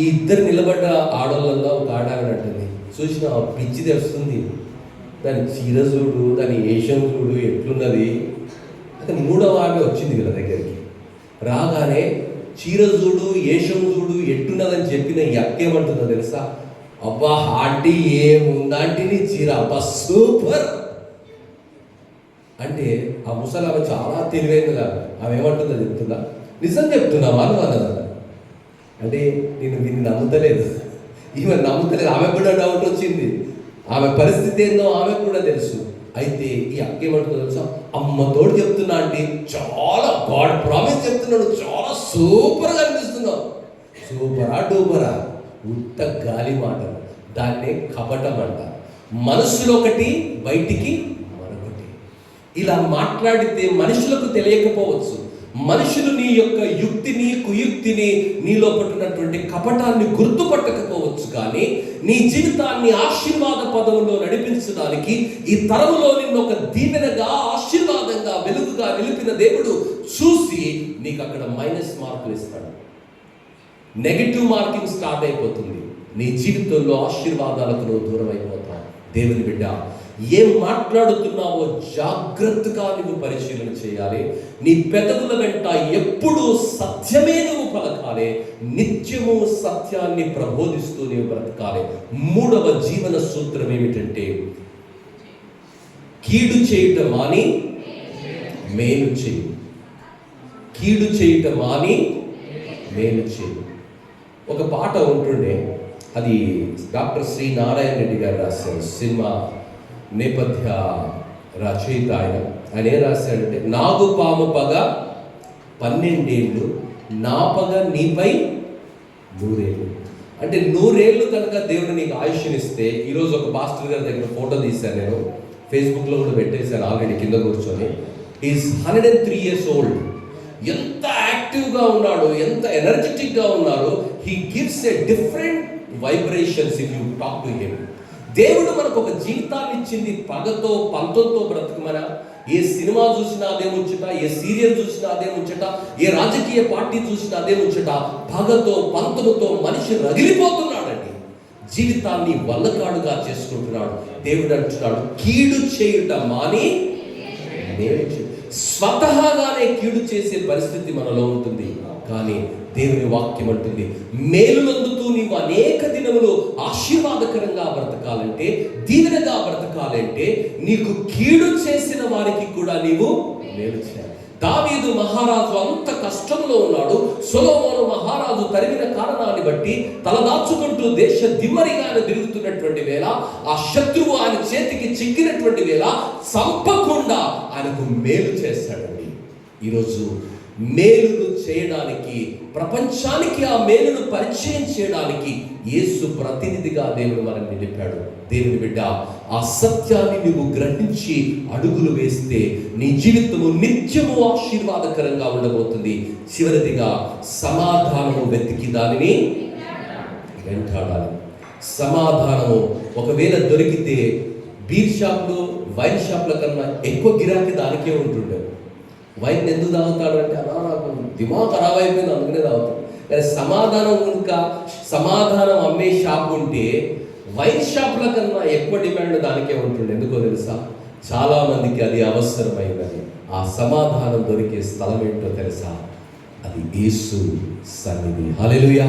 ఈ 2 నిలబడ్డ ఆడోళ్ళల్లో ఒక ఆడాలంటుంది, చూసిన పిచ్చిది వస్తుంది, దాని చీర చూడు, దాని ఏషం చూడు ఎట్లున్నది, అయితే మూడవ ఆమె వచ్చింది వీళ్ళ దగ్గరికి. రాగానే చీర చూడు, ఏషం చూడు ఎట్టున్నదని చెప్పిన ఈ అక్క ఏమంటుందో తెలుసా? అబ్బా ఆంటీ ఏముందాంటీ నీ చీర, అబ్బా సూపర్ అంటే. ఆ ముసలామె చాలా తెలివైంది కదా, ఆమె ఏమంటుందో చెప్తుందా? నిజం చెప్తున్నా వాళ్ళు అన్నదా అంటే నేను దీన్ని నమ్ముతలేదు, ఈమె నమ్ముతలేదు. ఆమె కూడా డౌట్ వచ్చింది, ఆమె పరిస్థితి ఏందో ఆమె కూడా తెలుసు. అయితే ఈ అక్క ఏమంటుందో తెలుసా? అమ్మతోడు చెప్తున్నా అంటే చాలా గాడ్ ప్రామిస్ చెప్తున్నాడు, చాలా సూపర్గా అనిపిస్తున్నావు. సూపరా డూపరా? ఉత్త గాలి మాటలు, దాన్నే కపటం అంట. మనసులో ఒకటి, బయటికి మరొకటి. ఇలా మాట్లాడితే మనుషులకు తెలియకపోవచ్చు, మనుషులు నీ యొక్క యుక్తిని, కుయుక్తిని, నీలో పట్టినటువంటి కపటాన్ని గుర్తుపట్టకపోవచ్చు. కానీ నీ జీవితాన్ని ఆశీర్వాద పదవులో నడిపించడానికి ఈ తరములో నిన్ను ఒక దీవెనగా, ఆశీర్వాదంగా, వెలుగుగా నిలిపిన దేవుడు చూసి నీకు అక్కడ మైనస్ మార్కులు ఇస్తాడు. నెగటివ్ మార్కింగ్ స్టార్ట్ అయిపోతుంది. నీ జీవితంలో ఆశీర్వాదాలకు నువ్వు దూరం అయిపోతావు. దేవుని బిడ్డ, ఏం మాట్లాడుతున్నావో జాగ్రత్తగా నువ్వు పరిశీలన చేయాలి. నీ పెదవుల వెంట ఎప్పుడూ సత్యమే నువ్వు పలకాలి. నిత్యము సత్యాన్ని ప్రబోధిస్తూ నువ్వు బ్రతకాలి. మూడవ జీవన సూత్రం ఏమిటంటే, కీడు చేయటం మాని మేలు చేయి. కీడు చేయటం మాని మేలు చేయి. ఒక పాట ఉంటుండే, అది డాక్టర్ శ్రీ నారాయణ రెడ్డి గారు రాశారు. సినిమా నేపథ్య రచయిత ఆయన ఏం రాశాడంటే, నాగు పాము పగ 12 ఏళ్ళు, నా పగ నీపై 100 ఏళ్ళు. అంటే 100 ఏళ్ళు కనుక దేవుడు నీకు ఆయుష్నిస్తే, ఈరోజు ఒక పాస్టర్ గారి దగ్గర ఫోటో తీశాను నేను, ఫేస్బుక్లో కూడా పెట్టేశాను ఆల్రెడీ కింద కూర్చొని. Is 103 years old. ఎంత యాక్టివ్గా ఉన్నాడు, ఎంత ఎనర్జెటిక్గా ఉన్నాడు. He gives a different vibrations if you talk to him. దేవుడు మనకు ఒక జీవితాన్ని ఇచ్చింది, పగతో పంతంతో బ్రతకమనా? ఏ సినిమా చూసినా అదే ముచ్చట, ఏ సీరియల్ చూసినా అదే ముచ్చట, ఏ రాజకీయ పార్టీ చూసినా అదే ముచ్చట. పగతో పంతముతో మనిషి రగిలిపోతున్నాడండి, జీవితాన్ని వల్లకాడుగా చేసుకుంటున్నాడు. దేవుడు అంటున్నాడు, కీడు చేయుట మాని మేలు చేయుట. స్వతహాగానే కీడు చేసే పరిస్థితి మనలో ఉంటుంది. కానీ దేవుని వాక్యం అంటుంది, మేలునందుతూ నీవు అనేక దినములు ఆశీర్వాదకరంగా బ్రతకాలంటే, దీవెనగా బ్రతకాలంటే, నీకు కీడు చేసిన వారికి కూడా నీవు మేలు చేయాలి. దావీదు మహారాజు అంత కష్టంలో ఉన్నాడు. సొలొమోను మహారాజు తరిమిన కారణాన్ని బట్టి తలదాచుకుంటూ దేశ దిమ్మరిగా ఆయన తిరుగుతున్నటువంటి వేళ, ఆ శత్రువు ఆయన చేతికి చిక్కినటువంటి వేళ చంపకుండా ఆయనకు మేలు చేస్తాడండి. ఈరోజు మేలును చేయడానికి, ప్రపంచానికి ఆ మేలును పరిచయం చేయడానికి యేసు ప్రతినిధిగా దేవుడు మనల్ని నిలిపాడు. దేవుని బిడ్డ, ఆ సత్యాన్ని నువ్వు గ్రహించి అడుగులు వేస్తే నీ జీవితము నిత్యము ఆశీర్వాదకరంగా ఉండబోతుంది. చివరిదిగా, సమాధానము వెతికి దానిని వెంటాడాలి. సమాధానము ఒకవేళ దొరికితే బీర్ షాప్లో, వైన్ షాప్ల కన్నా ఎక్కువ గిరాకీ దానికే ఉంటుండే. వైన్ ఎందుకు తాగుతాడు అంటే, అలా నాకు దిమాగ్ ఖరాబ్ అయిపోయింది అందుకనే తాగుతాడు. కానీ సమాధానం అమ్మే షాప్ ఉంటే వైన్ షాప్ల కన్నా ఎక్కువ డిమాండ్ దానికే ఉంటుండే. ఎందుకో తెలుసా? చాలా మందికి అది అవసరమైనది. ఆ సమాధానం దొరికే స్థలం ఏంటో తెలుసా? అది యేసు సన్నిధి. హల్లెలూయా!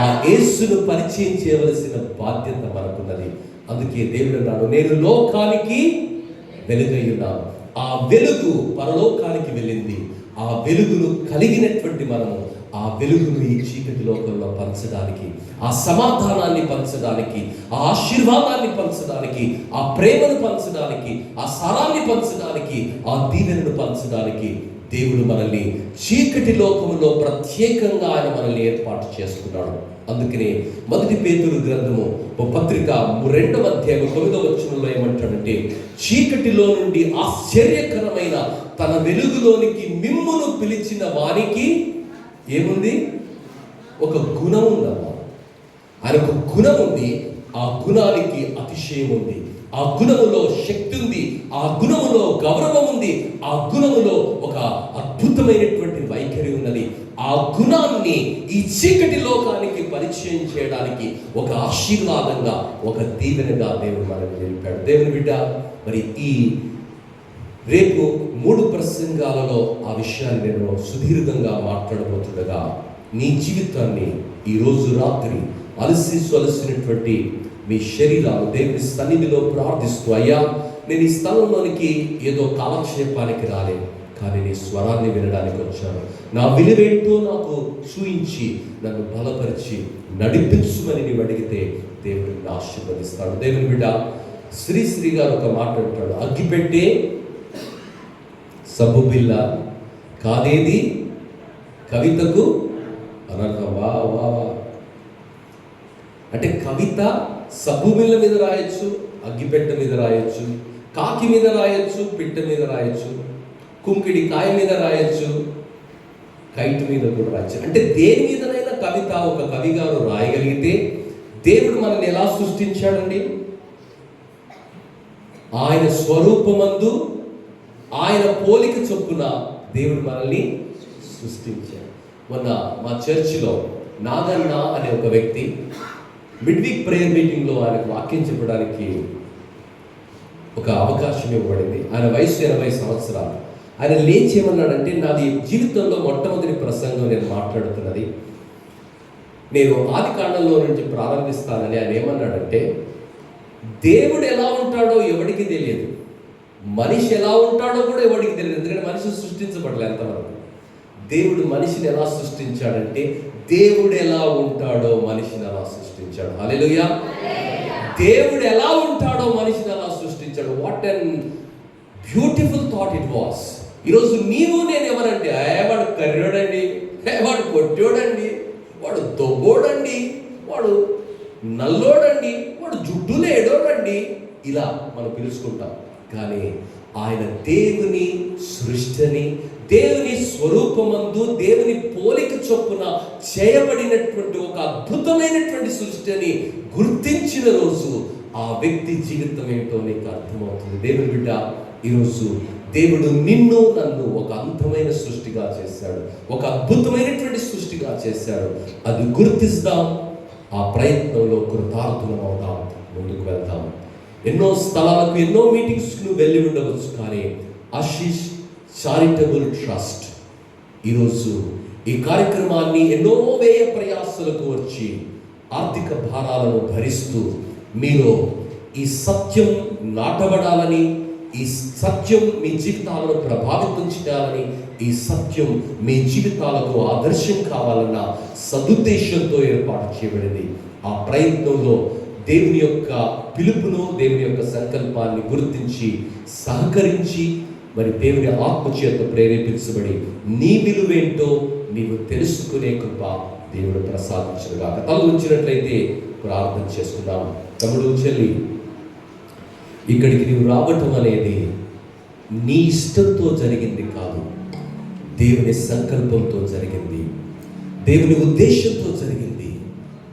ఆ యేసును పరిచయం చేయవలసిన బాధ్యత మనకున్నది. అందుకే దేవుడు అన్నాడు, నేను లోకానికి వెలుగై ఉన్నాను. ఆ వెలుగు పరలోకానికి వెళ్ళింది. ఆ వెలుగును కలిగినటువంటి మనము ఆ వెలుగును ఈ చీకటి లోకంలో పంచడానికి, ఆ సమాధానాన్ని పంచడానికి, ఆ ఆశీర్వాదాన్ని పంచడానికి, ఆ ప్రేమను పంచడానికి, ఆ సారాన్ని పంచడానికి, ఆ దీవెనను పంచడానికి దేవుడు మనల్ని చీకటి లోకములో ప్రత్యేకంగా ఆయన మనల్ని ఏర్పాటు చేసుకున్నాడు. అందుకనే 1 పేతురు గ్రంథము పత్రిక 2వ అధ్యాయం 9వ వచనంలో ఏమంటాడంటే, చీకటిలో నుండి ఆశ్చర్యకరమైన తన వెలుగులోనికి మిమ్మును పిలిచిన వారికి ఏముంది? ఒక గుణం ఉందమ్మా. ఆయనకు గుణం ఉంది. ఆ గుణానికి అతిశయం ఉంది. ఆ గుణములో శక్తి ఉంది. ఆ గుణములో గౌరవం ఉంది. ఆ గుణములో ఒక అద్భుతమైనటువంటి వైఖరి ఉన్నది. ఆ గుణాన్ని ఈ చీకటి లోకానికి పరిచయం చేయడానికి ఒక ఆశీర్వాదంగా, ఒక దీవెనగా దేవుడు మనల్ని నిలిపాడు. దేవుని బిడ్డ, మరి ఈ రేపు 3 ప్రసంగాలలో ఆ విషయాన్ని నేను సుదీర్ఘంగా మాట్లాడబోతుండగా నీ జీవితాన్ని ఈరోజు రాత్రి అలసి సొలసినటువంటి మీ శరీరాలు దేవుని సన్నిధిలో ప్రార్థిస్తూ, అయ్యా నేను ఈ స్థలంలోనికి ఏదో కాలక్షేపానికి రాలేదు, కానీ నీ స్వరాన్ని వినడానికి వచ్చాను. నా విలువేంటో నాకు చూయించి నన్ను బలపరిచి నడిపించుమని నీవు అడిగితే దేవుడిని ఆశీర్వదిస్తాడు. దేవుని బిడ్డ శ్రీశ్రీ గారు ఒక మాట అంటాడు, అగ్గిపెట్టే సబ్బు బిల్ల కాదేది కవితకు అనర్థం. వా వా అంటే కవిత సబ్బు బిల్ల మీద రాయొచ్చు, అగ్గిపెట్ట మీద రాయొచ్చు, కాకి మీద రాయొచ్చు, పిట్ట మీద రాయొచ్చు, కుంకిడి కాయ మీద రాయొచ్చు, కైట్ మీద కూడా రాయొచ్చు. అంటే దేని మీదనైనా కవిత ఒక కవి గారు రాయగలిగితే దేవుడు మనల్ని ఎలా సృష్టించాడండి? ఆయన స్వరూపమందు ఆయన పోలిక చొప్పున దేవుడు మనల్ని సృష్టించాడు. మొన్న మా చర్చిలో నాగన్న అనే ఒక వ్యక్తి మిడ్వీక్ ప్రేయర్ మీటింగ్లో ఆయనకు వాక్యం చెప్పడానికి ఒక అవకాశం ఇవ్వబడింది. ఆయన వయసు 80 సంవత్సరాలు. ఆయన లేచి ఏమన్నాడంటే, నాది జీవితంలో మొట్టమొదటి ప్రసంగం నేను మాట్లాడుతున్నది, నేను ఆది కాండంలో నుంచి ప్రారంభిస్తానని. ఆయన ఏమన్నాడంటే, దేవుడు ఎలా ఉంటాడో ఎవడికి తెలియదు, మనిషి ఎలా ఉంటాడో కూడా ఎవడికి తెలియదు. ఎందుకంటే మనిషి సృష్టించబడలే ఎంతవరకు. దేవుడు మనిషిని ఎలా సృష్టించాడంటే, దేవుడు ఎలా ఉంటాడో మనిషిని అలా సృష్టించాడు. హల్లెలూయా. దేవుడు ఎలా ఉంటాడో మనిషిని అలా సృష్టించాడు. What and beautiful thought it was. ఈరోజు నీవు నేను ఎవరంటే, వాడు కర్రోడండి, వాడు కొట్టోడండి, వాడు దొబ్బోడండి, వాడు నల్లోడండి, వాడు జుట్టు లేడోడండి, ఇలా మనం పిలుచుకుంటాం. కానీ ఆయన దేవుని సృష్టిని, దేవుని స్వరూపమందు దేవుని పోలిక చొప్పున చేయబడినటువంటి ఒక అద్భుతమైనటువంటి సృష్టిని గుర్తించిన రోజు ఆ వ్యక్తి జీవితం ఏంటో నీకు అర్థమవుతుంది. దేవుని బిడ్డ, ఈరోజు దేవుడు నిన్ను నన్ను ఒక అందమైన సృష్టిగా చేశాడు, ఒక అద్భుతమైనటువంటి సృష్టిగా చేశాడు. అది గుర్తిస్తాం, ఆ ప్రయత్నంలో కృతార్థులం అవుతాం, ముందుకు వెళ్తాం. ఎన్నో స్థలాలకు, ఎన్నో మీటింగ్స్కు వెళ్ళి ఉండవచ్చు, కానీ ఆశీష్ చారిటబుల్ ట్రస్ట్ ఈరోజు ఈ కార్యక్రమాన్ని ఎన్నో వ్యయ ప్రయాసాలకు వచ్చి ఆర్థిక భారాలను భరిస్తూ మీలో ఈ సత్యం నాటబడాలని, ఈ సత్యం మీ జీవితాలను ప్రభావితం చేయాలని, ఈ సత్యం మీ జీవితాలకు ఆదర్శం కావాలన్న సదుద్దేశంతో ఏర్పాటు చేయబడింది. ఆ ప్రయత్నంలో దేవుని యొక్క పిలుపును, దేవుని యొక్క సంకల్పాన్ని గుర్తించి సహకరించి, మరి దేవుని ఆత్మచేత ప్రేరేపించబడి నీ విలువేంటో నీవు తెలుసుకునే కృప దేవుడు ప్రసాదించుగాక. తల ఉంచినట్లయితే ప్రార్థన చేసుకుందాం. తమ్ముడు, చెల్లి, ఇక్కడికి నీవు రావటం అనేది నీ ఇష్టంతో జరిగింది కాదు, దేవుని సంకల్పంతో జరిగింది, దేవుని ఉద్దేశంతో జరిగింది,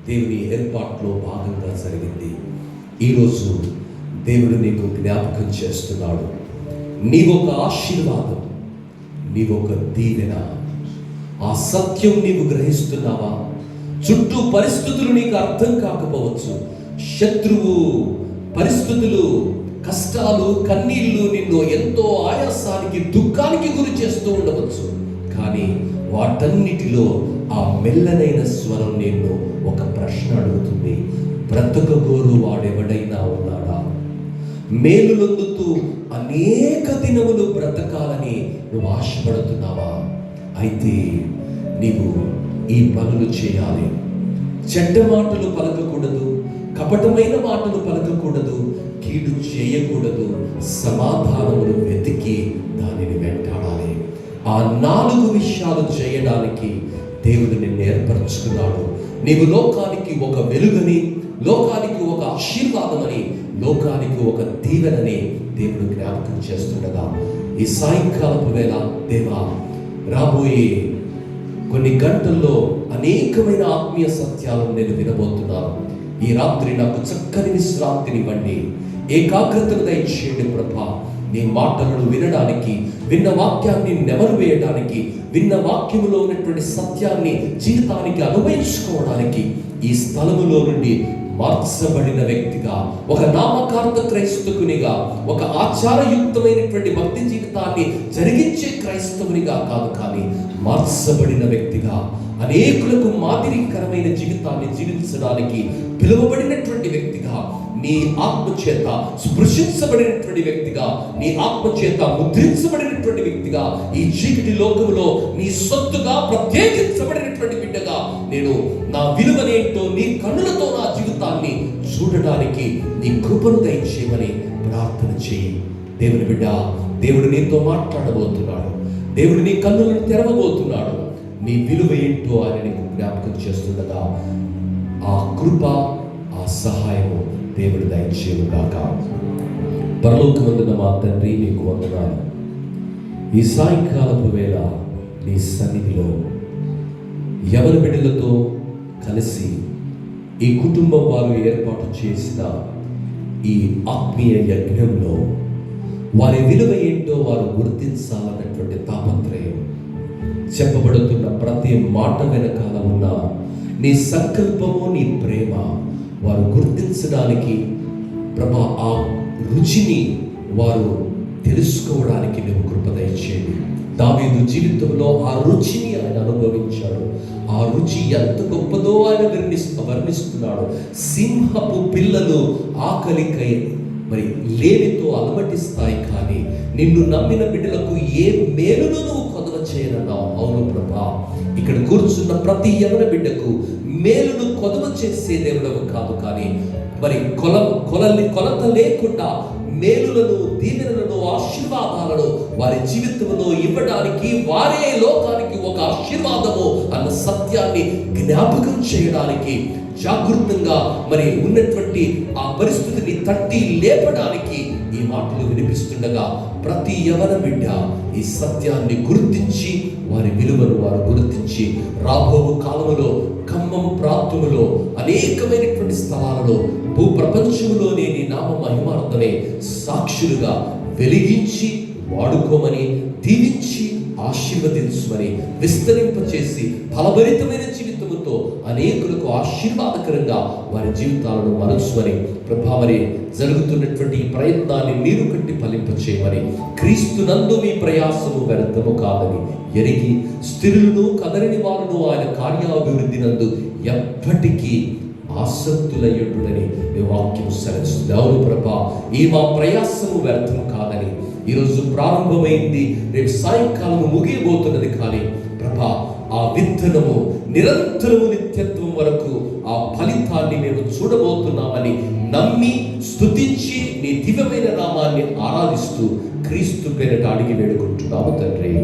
దేవుని ఏర్పాట్లో భాగంగా జరిగింది. ఈరోజు దేవుడు నీకు జ్ఞాపకం చేస్తున్నాడు. నీవొక ఆశీర్వాదం, నీవొక దీవెన. ఆ సత్యం నీవు గ్రహిస్తున్నావా? చుట్టూ పరిస్థితులు నీకు అర్థం కాకపోవచ్చు, శత్రువు, పరిస్థితులు, కష్టాలు, కన్నీళ్లు నిన్ను ఎంతో ఆయాసానికి, దుఃఖానికి గురి చేస్తూ ఉండవచ్చు. కానీ వాటన్నిటిలో ఆ మెల్లనైన స్వరం నిన్ను ఒక ప్రశ్న అడుగుతుంది, బ్రతకగోరు వాడెవడైనా ఉన్నాడా? మేలు నొందుతూ అనేక దినములు బ్రతకాలని నువ్వు ఆశపడుతున్నావా? అయితే నీవు ఈ పనులు చేయాలి. చెడ్డ మాటలు పలకకూడదు, కపటమైన మాటలు పలకకూడదు, కీడు చేయకూడదు, సమాధానమును వెతికి దానిని వెంటాడాలి. ఆ 4 విషయాలు చేయడానికి దేవుడు నిన్ను ఏర్పరచుకున్నాడు. నీవు లోకానికి ఒక వెలుగని, లోకానికి ఒక ఆశీర్వాదమని, లోకానికి ఒక దీవెనని దేవుడు జ్ఞాపకం చేస్తుండగా ఈ సాయంకాలపు వేళ, దేవా, రాబోయే కొన్ని గంటల్లో అనేకమైన ఆత్మీయ సత్యాలను నేను వినబోతున్నాను. ఈ రాత్రి నాకు చక్కని విశ్రాంతినివ్వండి, ఏకాగ్రతను దయచేయండి ప్రభా. నీ మాటలను వినడానికి, విన్న వాక్యాన్ని నెమరు వేయడానికి, విన్న వాక్యములో ఉన్నటువంటి సత్యాన్ని జీవితానికి అనుభవించుకోవడానికి ఈ స్థలములో నుండి మార్చబడిన వ్యక్తిగా, ఒక నామకార్థ క్రైస్తవునిగా, ఒక ఆచారయుక్తమైనటువంటి భక్తి జీవితాన్ని జరిగించే క్రైస్తవునిగా కాదు, కానీ మార్చబడిన వ్యక్తిగా, అనేకులకు మాదిరికరమైన జీవితాన్ని జీవించడానికి పిలువబడినటువంటి వ్యక్తిగా, నీ ఆత్మచేత స్పృశించబడినటువంటి వ్యక్తిగా, నీ ఆత్మచేత ముద్రించబడినటువంటి వ్యక్తిగా, ఈ చీకటి లోకములో నీ సొత్తుగా ప్రత్యేకించబడినటువంటి బిడ్డగా నేను నా విలువనేంటో నీ కన్నులతో నా జీవితాన్ని చూడడానికి నీ కృపను దయచేయమని ప్రార్థన చేయి. దేవుని బిడ్డ, దేవుడు నీతో మాట్లాడబోతున్నాడు. దేవుడు నీ కన్నులను తెరవబోతున్నాడు. నీ విలువ ఏంటో ఆయన నీకు జ్ఞాపకం చేస్తుండగా ఆ కృప, ఆ సహాయము దేవుడు దయచేయుగాక. పరలోకమందున్న మా తండ్రి, నీకు వందనాలు. ఈ సాయంకాలపు వేళ నీ సన్నిధిలో యవన బిడ్డలతో కలిసి ఈ కుటుంబం వారు ఏర్పాటు చేసిన ఈ ఆత్మీయ యజ్ఞంలో వారి విలువ ఏంటో వారు గుర్తించాలన్నటువంటి తాపత్రయం, చెప్పబడుతున్న ప్రతి మాట వెనకాల ఉన్న నీ సంకల్పము, నీ ప్రేమ వారు గుర్తించడానికి ప్రభా, ఆ రుచిని వారు తెలుసుకోవడానికి నువ్వు కృప దయచేయండి. దావీదు జీవితంలో ఆ రుచిని ఆయన అనుభవించాడు. ఆ రుచి ఎంత గొప్పదో ఆయన వర్ణిస్తున్నాడు. సింహపు పిల్లలు ఆకలికై మరి లేమితో అలమటిస్తాయి, కానీ నిన్ను నమ్మిన బిడ్డలకు ఏ మేలును నువ్వు కొదవ చేయనన్నావు. అవును ప్రభా, ఇక్కడ కూర్చున్న ప్రతి యవన బిడ్డకు మేలును కొదవ చేసే దేవుడవు కాదు, కానీ మరి కొలత లేకుండా మేలులను, దీవెనలను, ఆశీర్వాదాలను వారి జీవితంలో ఇవ్వడానికి, వారే లోకానికి ఒక ఆశీర్వాదము అన్న సత్యాన్ని జ్ఞాపకం చేయడానికి, జాగృతంగా మరి ఉన్నటువంటి ఆ పరిస్థితిని తట్టి లేపడానికి ఈ మాటలు వినిపిస్తుండగా ప్రతి యవన బిడ్డ ఈ సత్యాన్ని గుర్తించి వారి విలువను వారు గుర్తించి రాబో కాలములో ఖమ్మం ప్రాంతములో అనేకమైనటువంటి స్థలాలలో భూప్రపంచంలోనే నీ నామ మహిమార్థమే సాక్షులుగా వెలిగించి వాడుకోమని, దీవించి ఆశీర్వదించమని, విస్తరింపచేసి ఫలభరితమైన జీవితముతో అనేకులకు ఆశీర్వాదకరంగా వారి జీవితాలను మలుచుమని ప్రభావరి జరుగుతున్నటువంటి ఈ ప్రయత్నాన్ని నీరు కట్టి ఫలింపచేయమని, క్రీస్తునందు మీ ప్రయాసము వ్యర్థము కాదని ఎరిగి స్థిరులను కదలని వారును ఆయన కార్యాభివృద్ధి నందు ఎప్పటికీ ఆసక్తులయ్యుడని నీ వాక్యం సెలవిస్తుంది. అవును ప్రభా, ఈ మా ప్రయాసము వ్యర్థము కాదని, ఈరోజు ప్రారంభమైంది, రేపు సాయంకాలము ముగియబోతున్నది, కానీ ప్రభా ఆ విత్తనము నిరంతరము నిత్యత్వం వరకు ఆ ఫలితాన్ని మేము చూడబోతున్నామని నమ్మి స్తుతించి నీ దివ్యమైన నామాన్ని ఆరాధిస్తూ క్రీస్తు పేరిట అడిగి వేడుకుంటున్నాము తండ్రి.